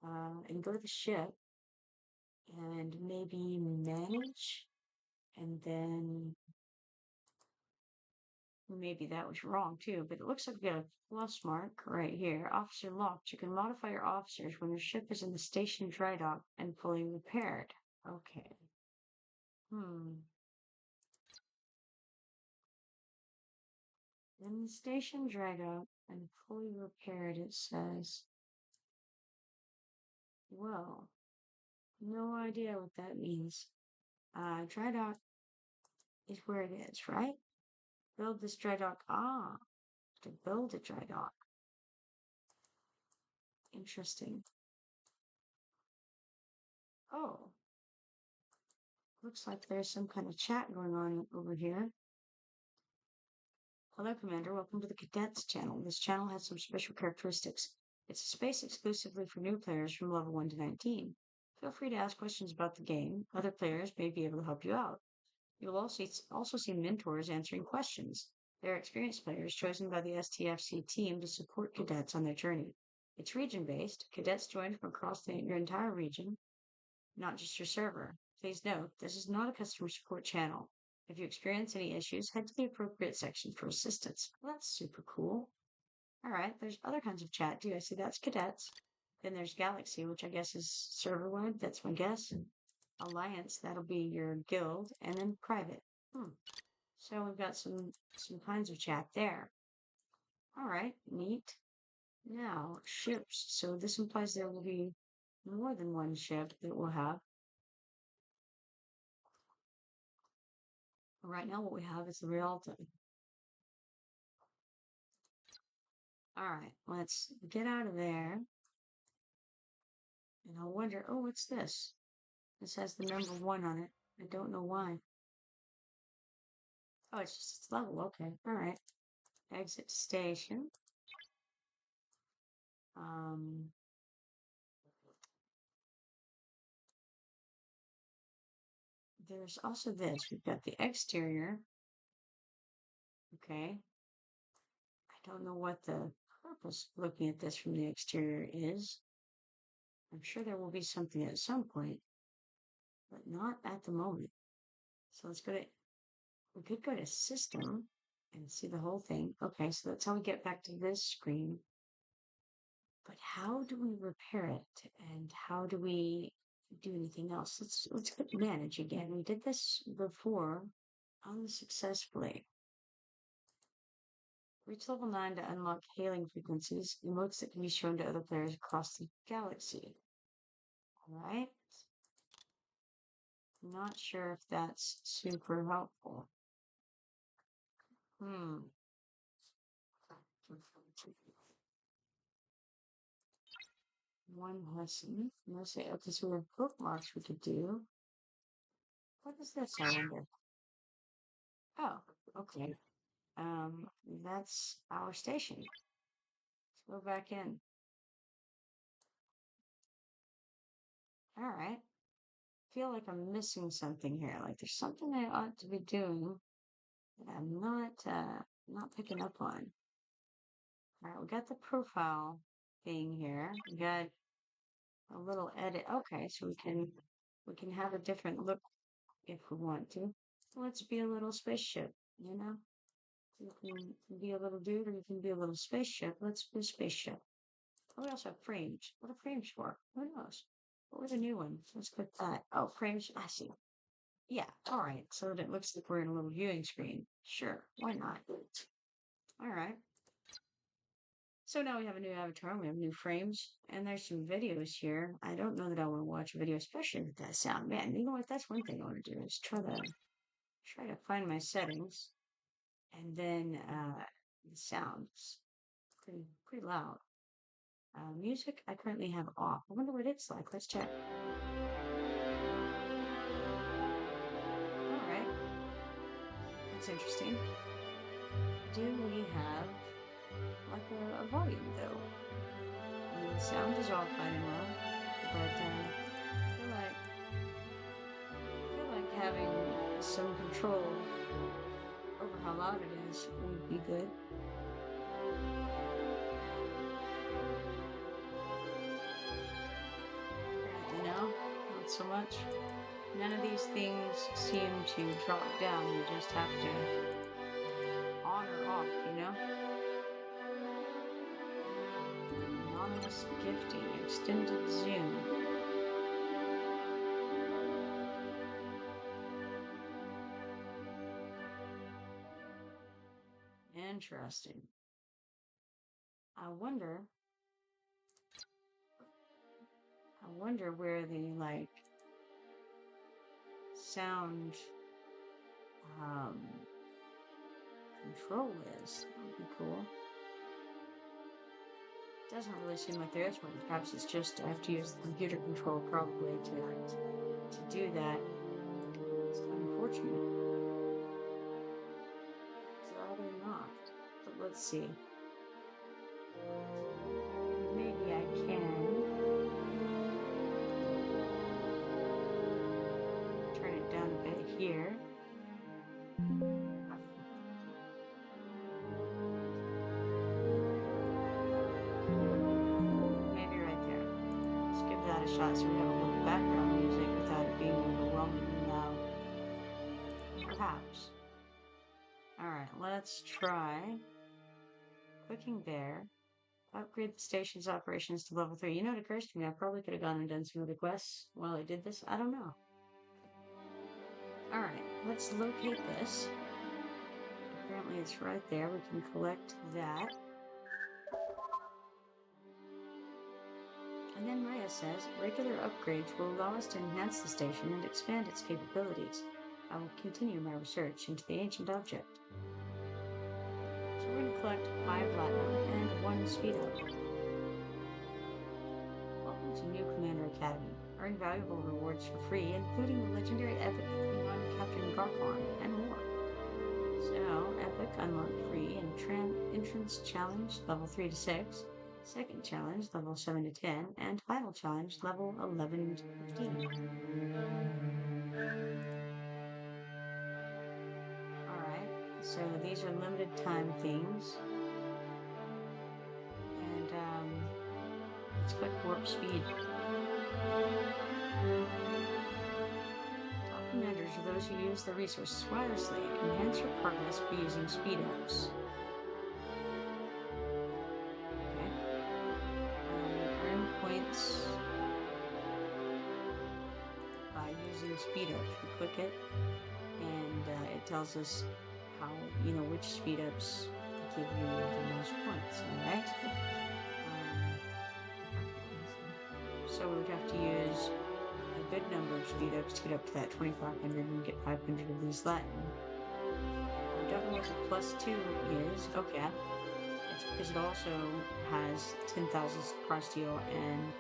and go to the ship and maybe manage and then maybe that was wrong too, but it looks like we got a plus mark right here. Officer locked. You can modify your officers when your ship is in the station dry dock and fully repaired. Okay. In the station dry dock and fully repaired, it says. Well, no idea what that means. Dry dock is where it is, right? Build this dry dock. Ah, to build a dry dock. Interesting. Oh, looks like there's some kind of chat going on over here. Hello, Commander. Welcome to the Cadets channel. This channel has some special characteristics. It's a space exclusively for new players from level 1 to 19. Feel free to ask questions about the game. Other players may be able to help you out. You'll also see mentors answering questions. They're experienced players chosen by the STFC team to support cadets on their journey. It's region-based. Cadets join from across your entire region, not just your server. Please note, this is not a customer support channel. If you experience any issues, head to the appropriate section for assistance. Well, that's super cool. All right, there's other kinds of chat too. I see that's cadets. Then there's Galaxy, which I guess is server-wide. That's my guess. Alliance, that'll be your guild, and then private. So we've got some kinds of chat there. All right, neat. Now, ships. So this implies there will be more than one ship that we'll have. Right now, what we have is the Rialto. All right, let's get out of there. And I wonder, oh, what's this? This has the number 1 on it. I don't know why. Oh, it's just its level. Okay, all right. Exit station. There's also this. We've got the exterior. Okay. I don't know what the purpose of looking at this from the exterior is. I'm sure there will be something at some point, but not at the moment. So we could go to system and see the whole thing. Okay, so that's how we get back to this screen. But how do we repair it? And how do we do anything else? Let's click manage again. We did this before unsuccessfully. Reach level 9 to unlock hailing frequencies, emotes that can be shown to other players across the galaxy. Alright. Not sure if that's super helpful. One lesson. Let's say, okay, so we have bookmarks we could do. What is this, I wonder? Oh, okay. Um, that's our station. Let's go back in. All right. Feel like I'm missing something here. Like there's something I ought to be doing that I'm not picking up on. All right, we got the profile thing here. We got a little edit. Okay, so we can have a different look if we want to. Let's be a little spaceship, you know? You can be a little dude or you can be a little spaceship. Let's be a spaceship. Oh, we also have frames. What are frames for? Who knows? What was the new one? Let's click that. Oh, frames. I see. Yeah, all right. So that it looks like we're in a little viewing screen. Sure, why not? All right. So now we have a new avatar, we have new frames, and there's some videos here. I don't know that I want to watch a video, especially with that sound. Man, you know what? That's one thing I want to do is try to find my settings, and then the sounds pretty loud. Music I currently have off. I wonder what it's like. Let's check. All right, that's interesting. Do we have like a volume though? I mean, the sound is all fine and well, but I feel like having some control over how loud it is would be good. Apparently, no, not so much. None of these things seem to drop down. You just have to on or off, you know? Anonymous gifting, extended zoom. Interesting. I wonder where the like sound um control is. That would be cool. Doesn't really seem like there is one. Perhaps it's just I have to use the computer control probably to do that. It's unfortunate. Rather not. But let's see. Maybe I can turn it down a bit here. Maybe right there. Let's give that a shot so we have a little background music without it being overwhelmingly loud. Perhaps. Alright, let's try clicking there. Upgrade the station's operations to level 3. You know what occurs to me? I probably could have gone and done some other quests while I did this. I don't know. Alright, let's locate this. Apparently it's right there. We can collect that. And then Maya says, regular upgrades will allow us to enhance the station and expand its capabilities. I will continue my research into the ancient object. So we're going to collect 5 platinum and 1 speed up. Welcome to New Commander Academy. Earn valuable rewards for free, including the legendary epic Klingon Captain Garkon and more. So, epic unlock free entrance challenge level 3 to 6. Second challenge, level 7 to 10, and final challenge, level 11 to 15. Alright, so these are limited time things. And, let's click warp speed. Top commanders are those who use the resources wirelessly. Enhance your progress by using speed ups. Earn points by using speed ups. We click it, and it tells us how, which speed ups give you the most points, alright? So we would have to use a good number of speed ups to get up to that 2500 and get 500 of these Latin. I don't know what the +2 is. Okay. It's because it also has 10,000 cross steel and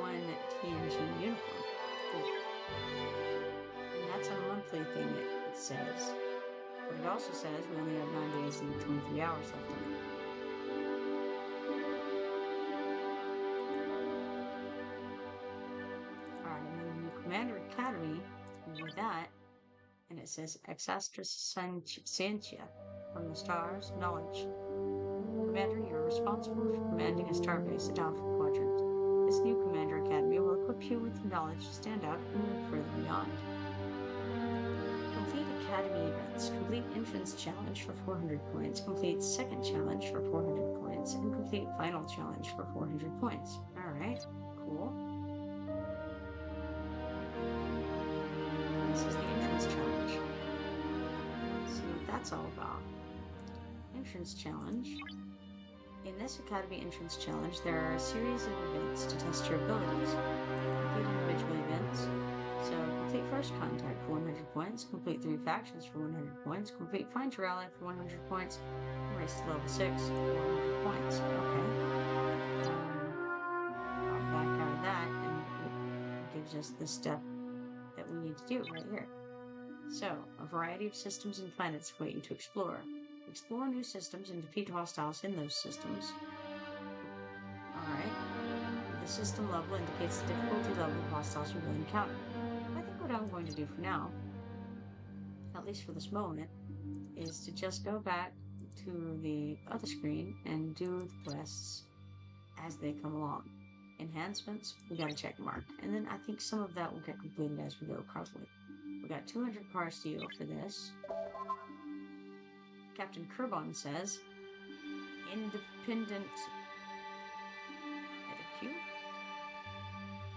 1 TNT uniform. Cool. And that's a monthly thing, it says. But it also says we only have 9 days and 23 hours left on it. Alright, and then the Commander Academy, you do that, and it says Exastra Scientia, from the stars, knowledge. Commander, you are responsible for commanding a starbase at Alpha Quadrant. This new Commander Academy will equip you with knowledge to stand out and move further beyond. Complete Academy events. Complete Entrance Challenge for 400 points. Complete Second Challenge for 400 points. And complete Final Challenge for 400 points. Alright, cool. This is the Entrance Challenge. Let's see what that's all about. Entrance Challenge. In this Academy Entrance Challenge, there are a series of events to test your abilities. Complete individual events. So, complete First Contact for 100 points, complete 3 Factions for 100 points, complete Find Your Ally for 100 points, and race to level 6 for 100 points. Okay. I'll back out of that, and it gives us the stuff that we need to do right here. So, a variety of systems and planets await you to explore. Explore new systems and defeat hostiles in those systems. Alright. The system level indicates the difficulty level of hostiles you will encounter. I think what I'm going to do for now, at least for this moment, is to just go back to the other screen and do the quests as they come along. Enhancements, we got a check mark. And then I think some of that will get completed as we go, probably. We got 200 par steel for this. Captain Kerbon says, independent etiquette.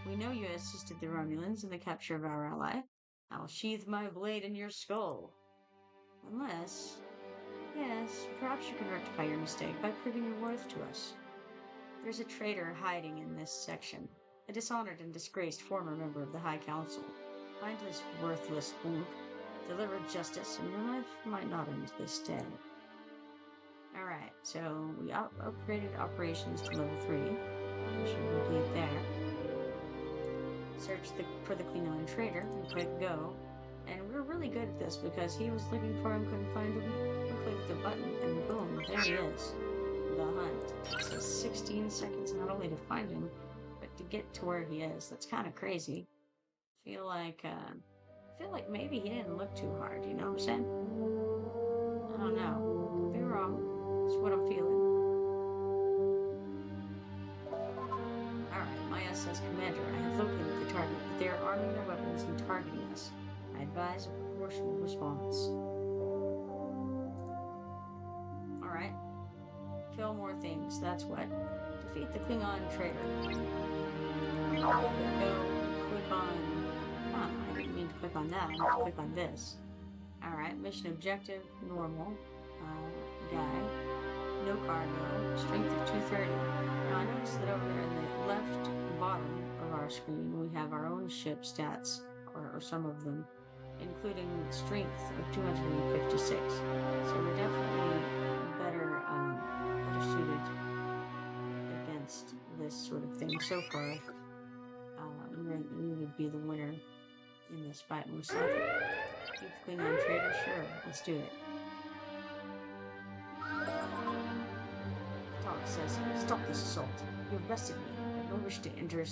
We know you assisted the Romulans in the capture of our ally. I will sheathe my blade in your skull. Unless, yes, perhaps you can rectify your mistake by proving your worth to us. There's a traitor hiding in this section, a dishonored and disgraced former member of the High Council. Find this worthless spook. Deliver justice, and your life might not end this day. Alright, so we upgraded operations to level 3. We should complete there. Search for the Klingon trader and click go. And we're really good at this because he was looking for him, couldn't find him. We click the button and boom, there he is. The hunt. It says 16 seconds not only to find him, but to get to where he is. That's kind of crazy. I feel like maybe he didn't look too hard, you know what I'm saying? I don't know. Could be wrong. It's what I'm feeling. Alright, Maya says, Commander, I have located the target, but they are arming their weapons and targeting us. I advise a proportional response. Alright. Kill more things, that's what. Defeat the Klingon traitor. Go, click on... I didn't mean to click on that. I meant to click on this. Alright, mission objective, normal. Guy. No cargo. Strength of 230. Now I noticed that over there in the left bottom of our screen we have our own ship stats, or some of them, including strength of 256. So we're definitely better suited against this sort of thing so far. We would be the winner in this fight most likely. Keep the Klingon trader? Sure, let's do it. Talk says, stop this assault. You arrested me. I have no wish to enter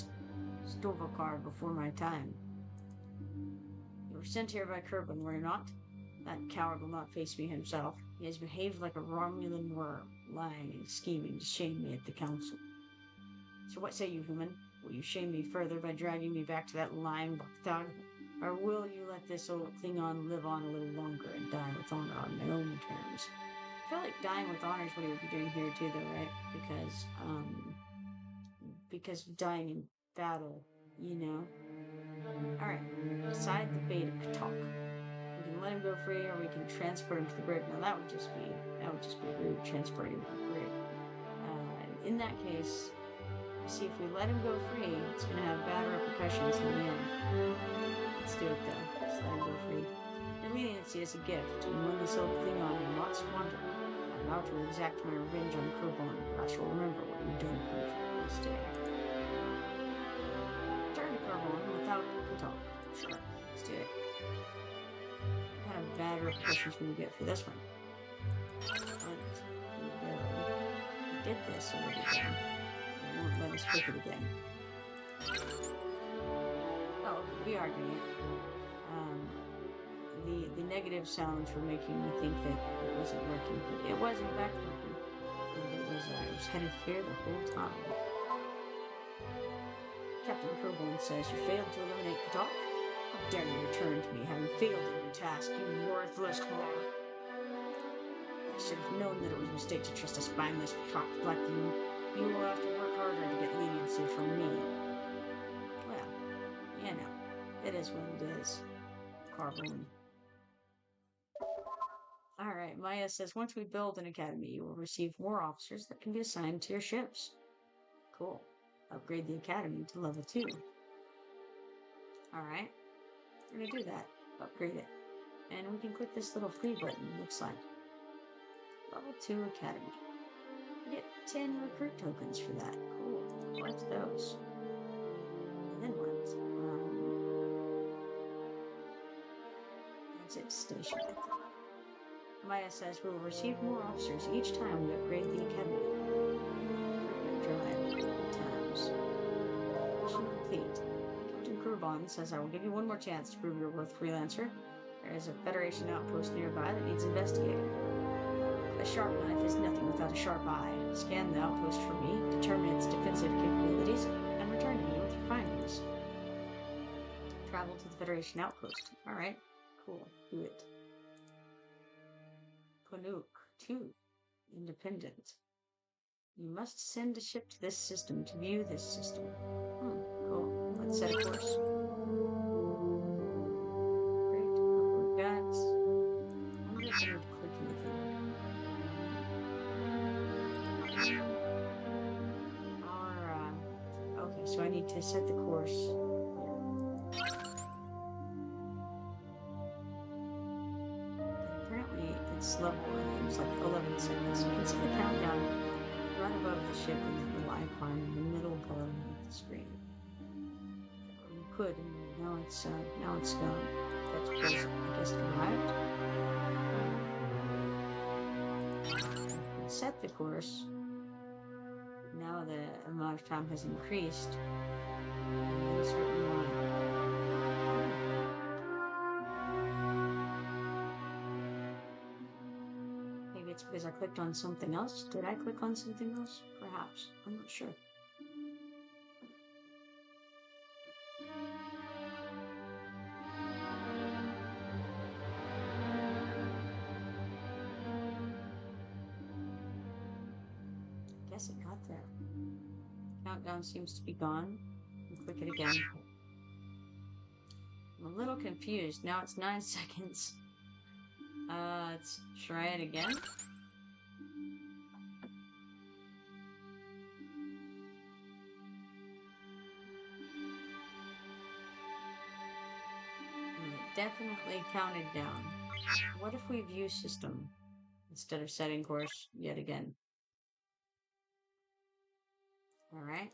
Stovokar before my time. You were sent here by Kerbin, were you not? That coward will not face me himself. He has behaved like a Romulan worm, lying and scheming to shame me at the council. So what say you, human? Will you shame me further by dragging me back to that lying Bakhtag? Or will you let this old Klingon live on a little longer and die with honor on my own terms? I feel like dying with honor is what he would be doing here too, though, right? Because dying in battle, you know? Alright, decide the fate of Katok. We can let him go free, or we can transport him to the brig. Now that would just be rude, transporting him to the brig. In that case, see, if we let him go free, it's going to have bad repercussions in the end. Let's do it though. Just let him go free. Your leniency is a gift, and when this old Klingon will not squander, I'm about to exact my revenge on Kerbon. I shall remember what you've done for me this day. Return to Kerbon without Katok. Sure, let's do it. What kind of bad repercussions we get for this one. But we go. We did this already again. They won't let us click it again. Oh, we are doing it. The negative sounds were making me think that it wasn't working, but it was in fact working. And it was headed fair the whole time. Captain Kerbourne says you failed to eliminate Katok. How dare you return to me, having failed in your task, you worthless whore. I should have known that it was a mistake to trust a spineless cock like you. You will have to work harder to get leniency from me. Well, you know, it is what it is. Carbone. Alright, Maya says once we build an academy, you will receive more officers that can be assigned to your ships. Cool. Upgrade the academy to level 2. Alright, we're gonna do that. Upgrade it. And we can click this little free button, looks like. Level 2 academy. We get 10 recruit tokens for that. Cool. What's those? And then what? Exit station, I think. Maya says we will receive more officers each time we upgrade the academy. Drive 8 times. Mission complete. Captain Kurbon says I will give you one more chance to prove your worth, freelancer. There is a Federation outpost nearby that needs investigating. A sharp knife is nothing without a sharp eye. Scan the outpost for me, determine its defensive capabilities, and return to me with your findings. Travel to the Federation outpost. Alright, cool. Do it. Konuk 2. Independent. You must send a ship to this system to view this system. Cool. Let's set a course. Great. Look what we've got. I wonder if I need to click anything. Okay, so I need to set the course here. Apparently it's level 1. It's like 11 seconds. You can see the countdown right above the ship and the little icon in the middle bottom of the screen. You could, and now it's gone. That's because I guess it arrived. Set the course. Now the amount of time has increased. Maybe it's because I clicked on something else. Did I click on something else? Perhaps. I'm not sure. Guess it got there. Countdown seems to be gone. I'll click it again. I'm a little confused. Now it's 9 seconds. Let's try it again. It definitely counted down. What if we view system instead of setting course yet again? Alright.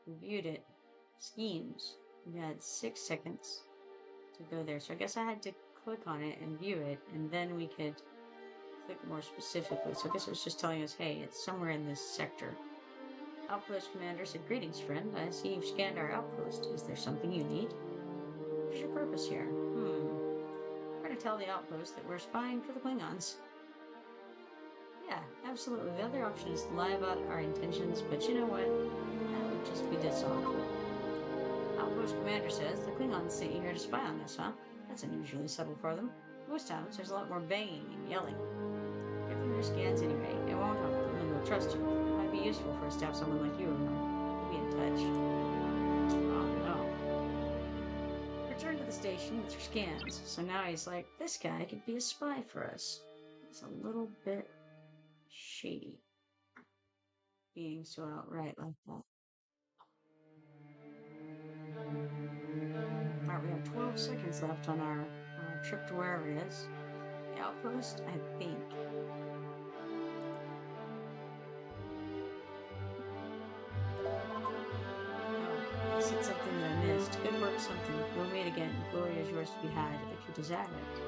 We viewed it. Schemes. We had 6 seconds to go there. So I guess I had to click on it and view it, and then we could click more specifically. So I guess it was just telling us, hey, it's somewhere in this sector. Outpost commander said, greetings, friend. I see you've scanned our outpost. Is there something you need? What's your purpose here? We're going to tell the outpost that we're spying for the Klingons. Yeah, absolutely. The other option is to lie about our intentions, but you know what? That would just be dishonorable. Outpost commander says the Klingons sent you here to spy on us, huh? That's unusually subtle for them. Most times there's a lot more banging and yelling. Give them your scans anyway. It won't help them and they'll trust you. It might be useful for us to have someone like you around. We'll be in touch. Oh no. Return to the station with your scans. So now he's like, this guy could be a spy for us. It's a little bit shady. Being so outright like that. Alright, we have 12 seconds left on our trip to wherever it is. The outpost, I think. Oh, I said something that I missed. Good work, something. We'll meet again. Glory is yours to be had if you desire it.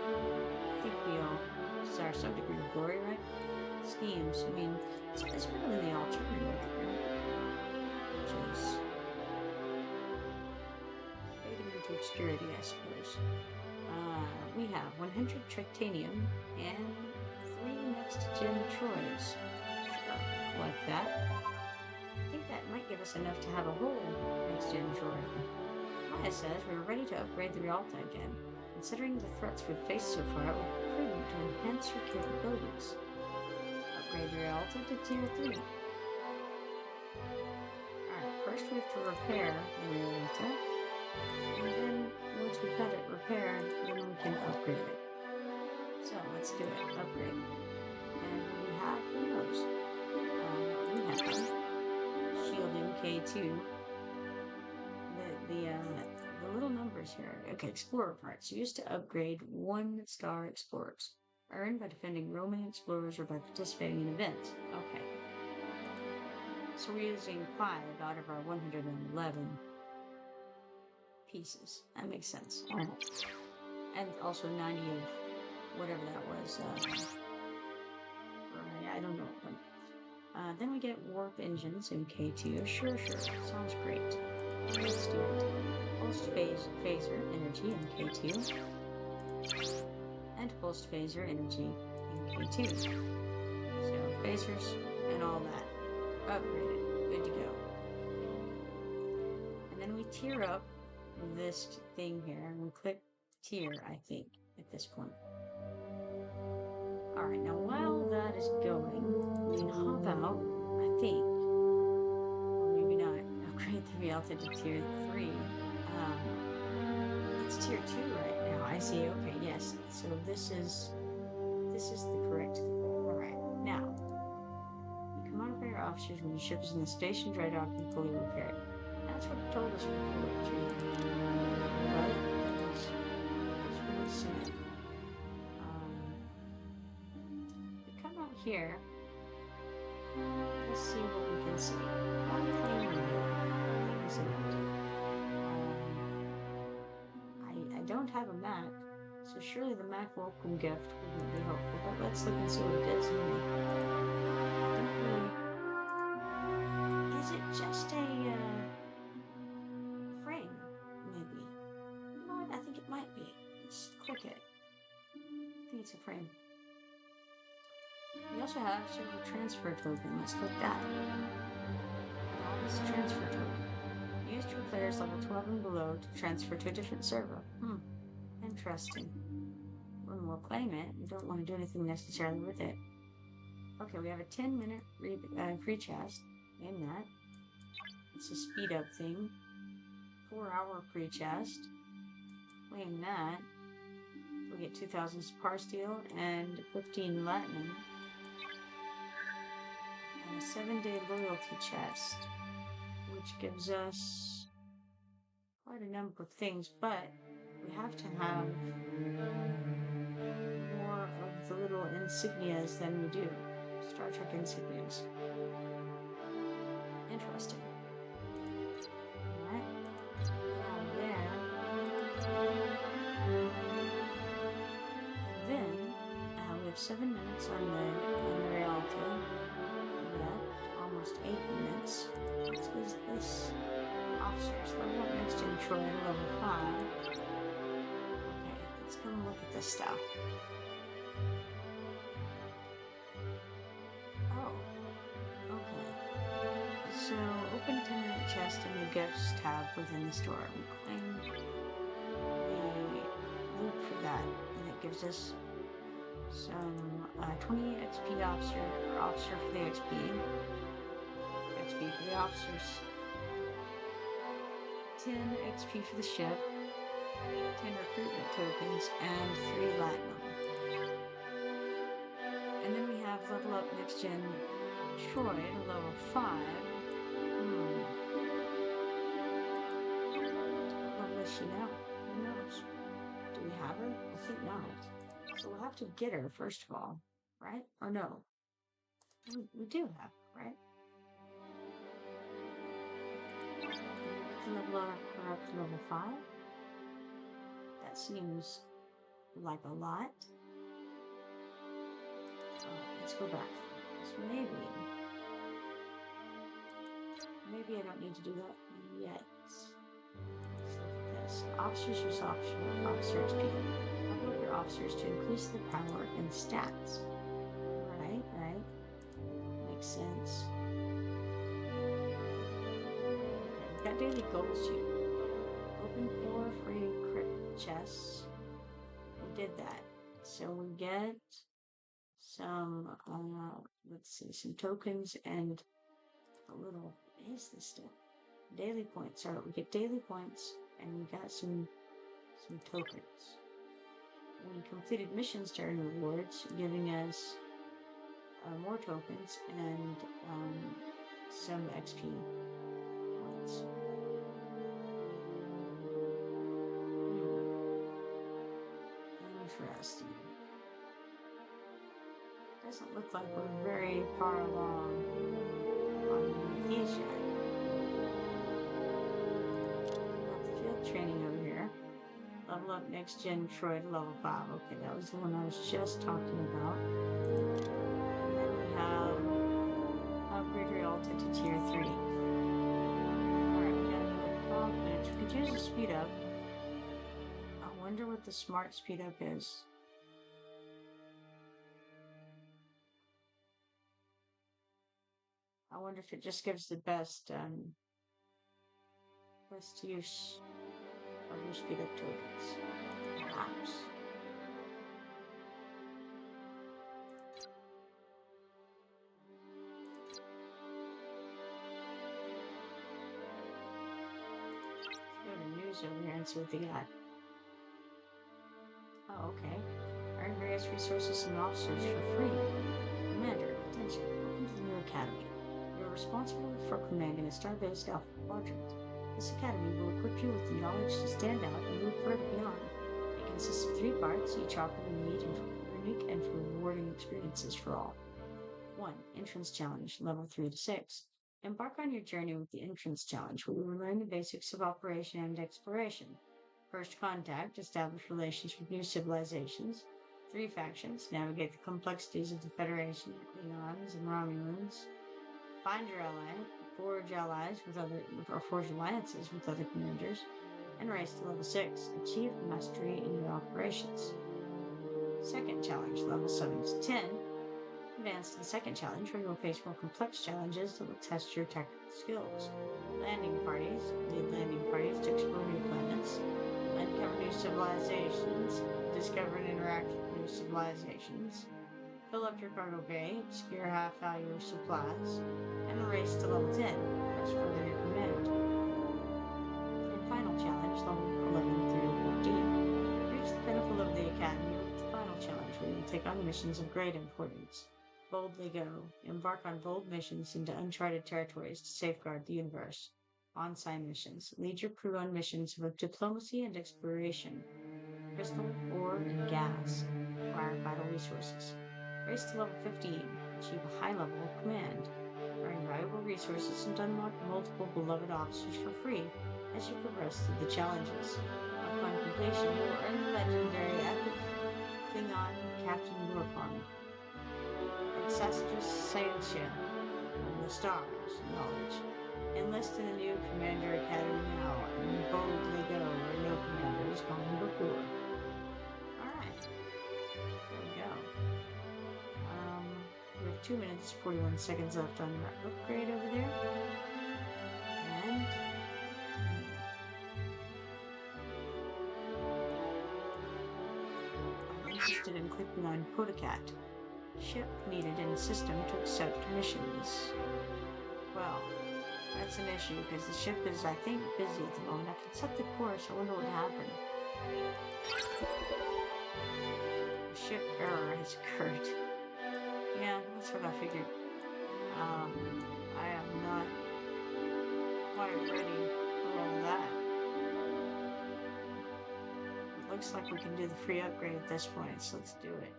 I think we all desire some degree of glory, right? Schemes. I mean, it's better than the alternative, right? Which is fading into obscurity, I suppose. We have 100 Trictanium and 3 next-gen Troys. Sure, like that. I think that might give us enough to have a whole next-gen Troy. Maya says we're ready to upgrade the Rialta again. Considering the threats we've faced so far, it would be prudent to enhance your capabilities. Upgrade the Rialta to Tier 3. Alright, first we have to repair the Rialta. And then, once we've got it repaired, then we can upgrade it. So, let's do it. Upgrade. And we have, who knows? We have Shield MK2. The little numbers here. Okay, Explorer parts. Used to upgrade 1-star Explorers. Earned by defending Roman Explorers or by participating in events. Okay. So we're using 5 out of our 111 pieces. That makes sense. Alright. And also 90 of whatever that was. I don't know. Then we get Warp Engines in K2. Sure. Sounds great. Let's do it. Pulsed Phaser Energy in K2. And Pulsed Phaser Energy in K2. So, phasers and all that. Upgraded. Good to go. And then we tier up this thing here, and we click tier, I think, at this point. Alright, now while that is going, we can hop out, I think, or maybe not, upgrade the Rialta to tier 3. It's tier 2 right now. I see, okay, yes. So this is the correct thing. Alright, now, you can modify your officers when your ship is in the station dry dock and fully repaired. That's what it told us before, too. But it's really soon. We come out here. Let's see what we can see. I don't have a Mac, so surely the Mac welcome gift wouldn't be helpful. But let's look and see what it is. Is it just a frame? Maybe. You know what? I think it might be. Let's click it. I think it's a frame. We also have server transfer token. Let's click that. This transfer token. Used for players level 12 and below to transfer to a different server. Interesting. When we'll claim it, we don't want to do anything necessarily with it. Okay, we have a 10-minute free chest. Name that. It's a speed up thing. 4-hour free chest. Claim that. We get 2,000 par steel and 15 platinum. And a 7-day loyalty chest, which gives us quite a number of things, but we have to have more of the little insignias than we do. Star Trek insignias. Interesting. Alright. Now there. And then we have 7 minutes on the Rialta. Almost 8 minutes. What is this? Officers. Level up next in Troy, level 5. Okay, let's go look at this stuff. Oh, okay. So, open 10-minute chest in the gifts tab within the store. We claim the loot for that, and it gives us some 20 XP officer for the XP for the officers, 10 XP for the ship, 10 recruitment tokens, and 3 platinum. And then we have level up next gen Troy to level 5. What does she know? Who knows? Do we have her? I think not. So we'll have to get her first of all, right? Or no? We do have her, right? to level her up to level 5. That seems like a lot. Let's go back. So maybe I don't need to do that yet. Let's look at this. Officers use officer XP. Upload your officers to increase the power and stats. Right. Makes sense. Okay, we've got daily goals here. Open 4 free crit chests. We did that. So we get some, let's see, some tokens and a little, what is this stuff? Daily points. Alright, we get daily points and we got some tokens. We completed missions to earn rewards, giving us more tokens and some XP points. Interesting. Doesn't look like we're very far along on these yet. Got the field training over here. Level up next gen Troy to level 5. Okay, that was the one I was just talking about. And then we have upgrade your Alta to tier 3. Alright, we got another 12 minutes. We could use a speed up. I wonder what the smart speed up is. I wonder if it just gives the best use of your speed up tokens. Perhaps. Let's go to news over here and see what they got. Oh, okay. Earn various resources and officers for free. Commander, attention. Welcome to the new academy. You are responsible for commanding a star-based Alpha Quadrant. This academy will equip you with the knowledge to stand out and move further beyond. It consists of 3 parts, each offering unique and rewarding experiences for all. 1. Entrance Challenge, level 3 to 6. Embark on your journey with the Entrance Challenge, where you will learn the basics of operation and exploration. First Contact, establish relations with new civilizations. 3 factions, navigate the complexities of the Federation, Klingons, and Romulans. Find your ally, forge alliances with other commanders, and race to level 6. Achieve mastery in your operations. Second challenge, level 7 to 10. Advance to the second challenge, where you will face more complex challenges that will test your technical skills. Landing parties, lead landing parties to explore new planets, uncover new civilizations, discover and interact with new civilizations. Fill up your cargo bay, secure half-value supplies, and race to level 10. Press further your command. And final challenge, level 11 through 15. Reach the pinnacle of the academy with the final challenge, where you will take on missions of great importance. Boldly go. Embark on bold missions into uncharted territories to safeguard the universe. On-site missions. Lead your crew on missions of diplomacy and exploration. Crystal, ore, and gas require vital resources. Race to level 15. Achieve a high level of command. Earn valuable resources and unlock multiple beloved officers for free as you progress through the challenges. Upon completion, you will earn the legendary epic Klingon Captain Yorkon. Exasperation on the stars knowledge. Enlist in the new Commander Academy now and boldly go where no commander has gone before. Alright. There we go. We have 2 minutes, 41 seconds left on our upgrade over there. And I'm interested in clicking on Podacat. Ship needed in system to accept missions. Well, that's an issue because the ship is, I think, busy at the moment. I can set the course. I wonder what happened. A ship error has occurred. Yeah, that's what I figured. I am not quite ready for all that. It looks like we can do the free upgrade at this point, so let's do it.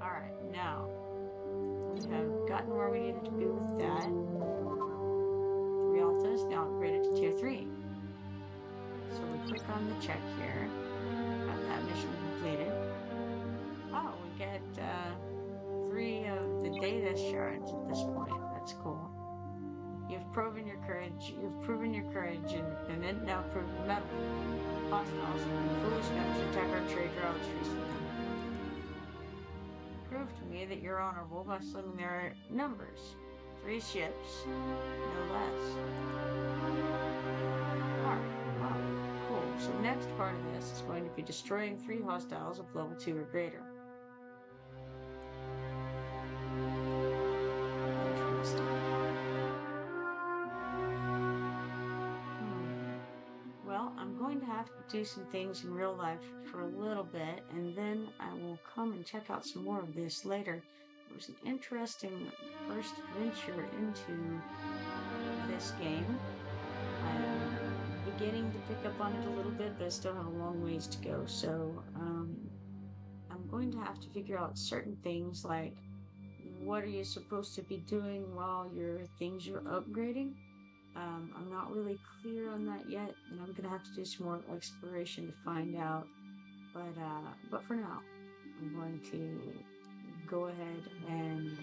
Alright, now we have gotten where we needed to be with that. 3 altas, now upgraded to tier 3. So we click on the check here. Got that mission completed. Oh, we get 3 of the data shards at this point. That's cool. You've proven your courage. You've proven your courage and then now proven mettle. Hostiles have been foolish enough to attack our trade routes recently. Prove to me that you're honorable by slimming their numbers. 3 ships, no less. Alright, well, cool. So the next part of this is going to be destroying 3 hostiles of level 2 or greater. Interesting. Well, I'm going to have to do some things in real life for a little bit, and then I will come and check out some more of this later. It was an interesting first venture into this game. I'm beginning to pick up on it a little bit, but I still have a long ways to go. So I'm going to have to figure out certain things like what are you supposed to be doing while your things you're upgrading. I'm not really clear on that yet, and I'm gonna have to do some more exploration to find out. But for now, I'm going to go ahead and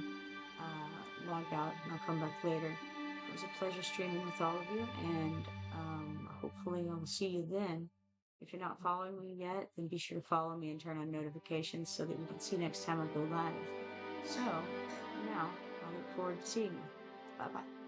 log out, and I'll come back later. It was a pleasure streaming with all of you, and hopefully I'll see you then. If you're not following me yet, then be sure to follow me and turn on notifications so that you can see next time I go live. So, for now, I look forward to seeing you. Bye-bye.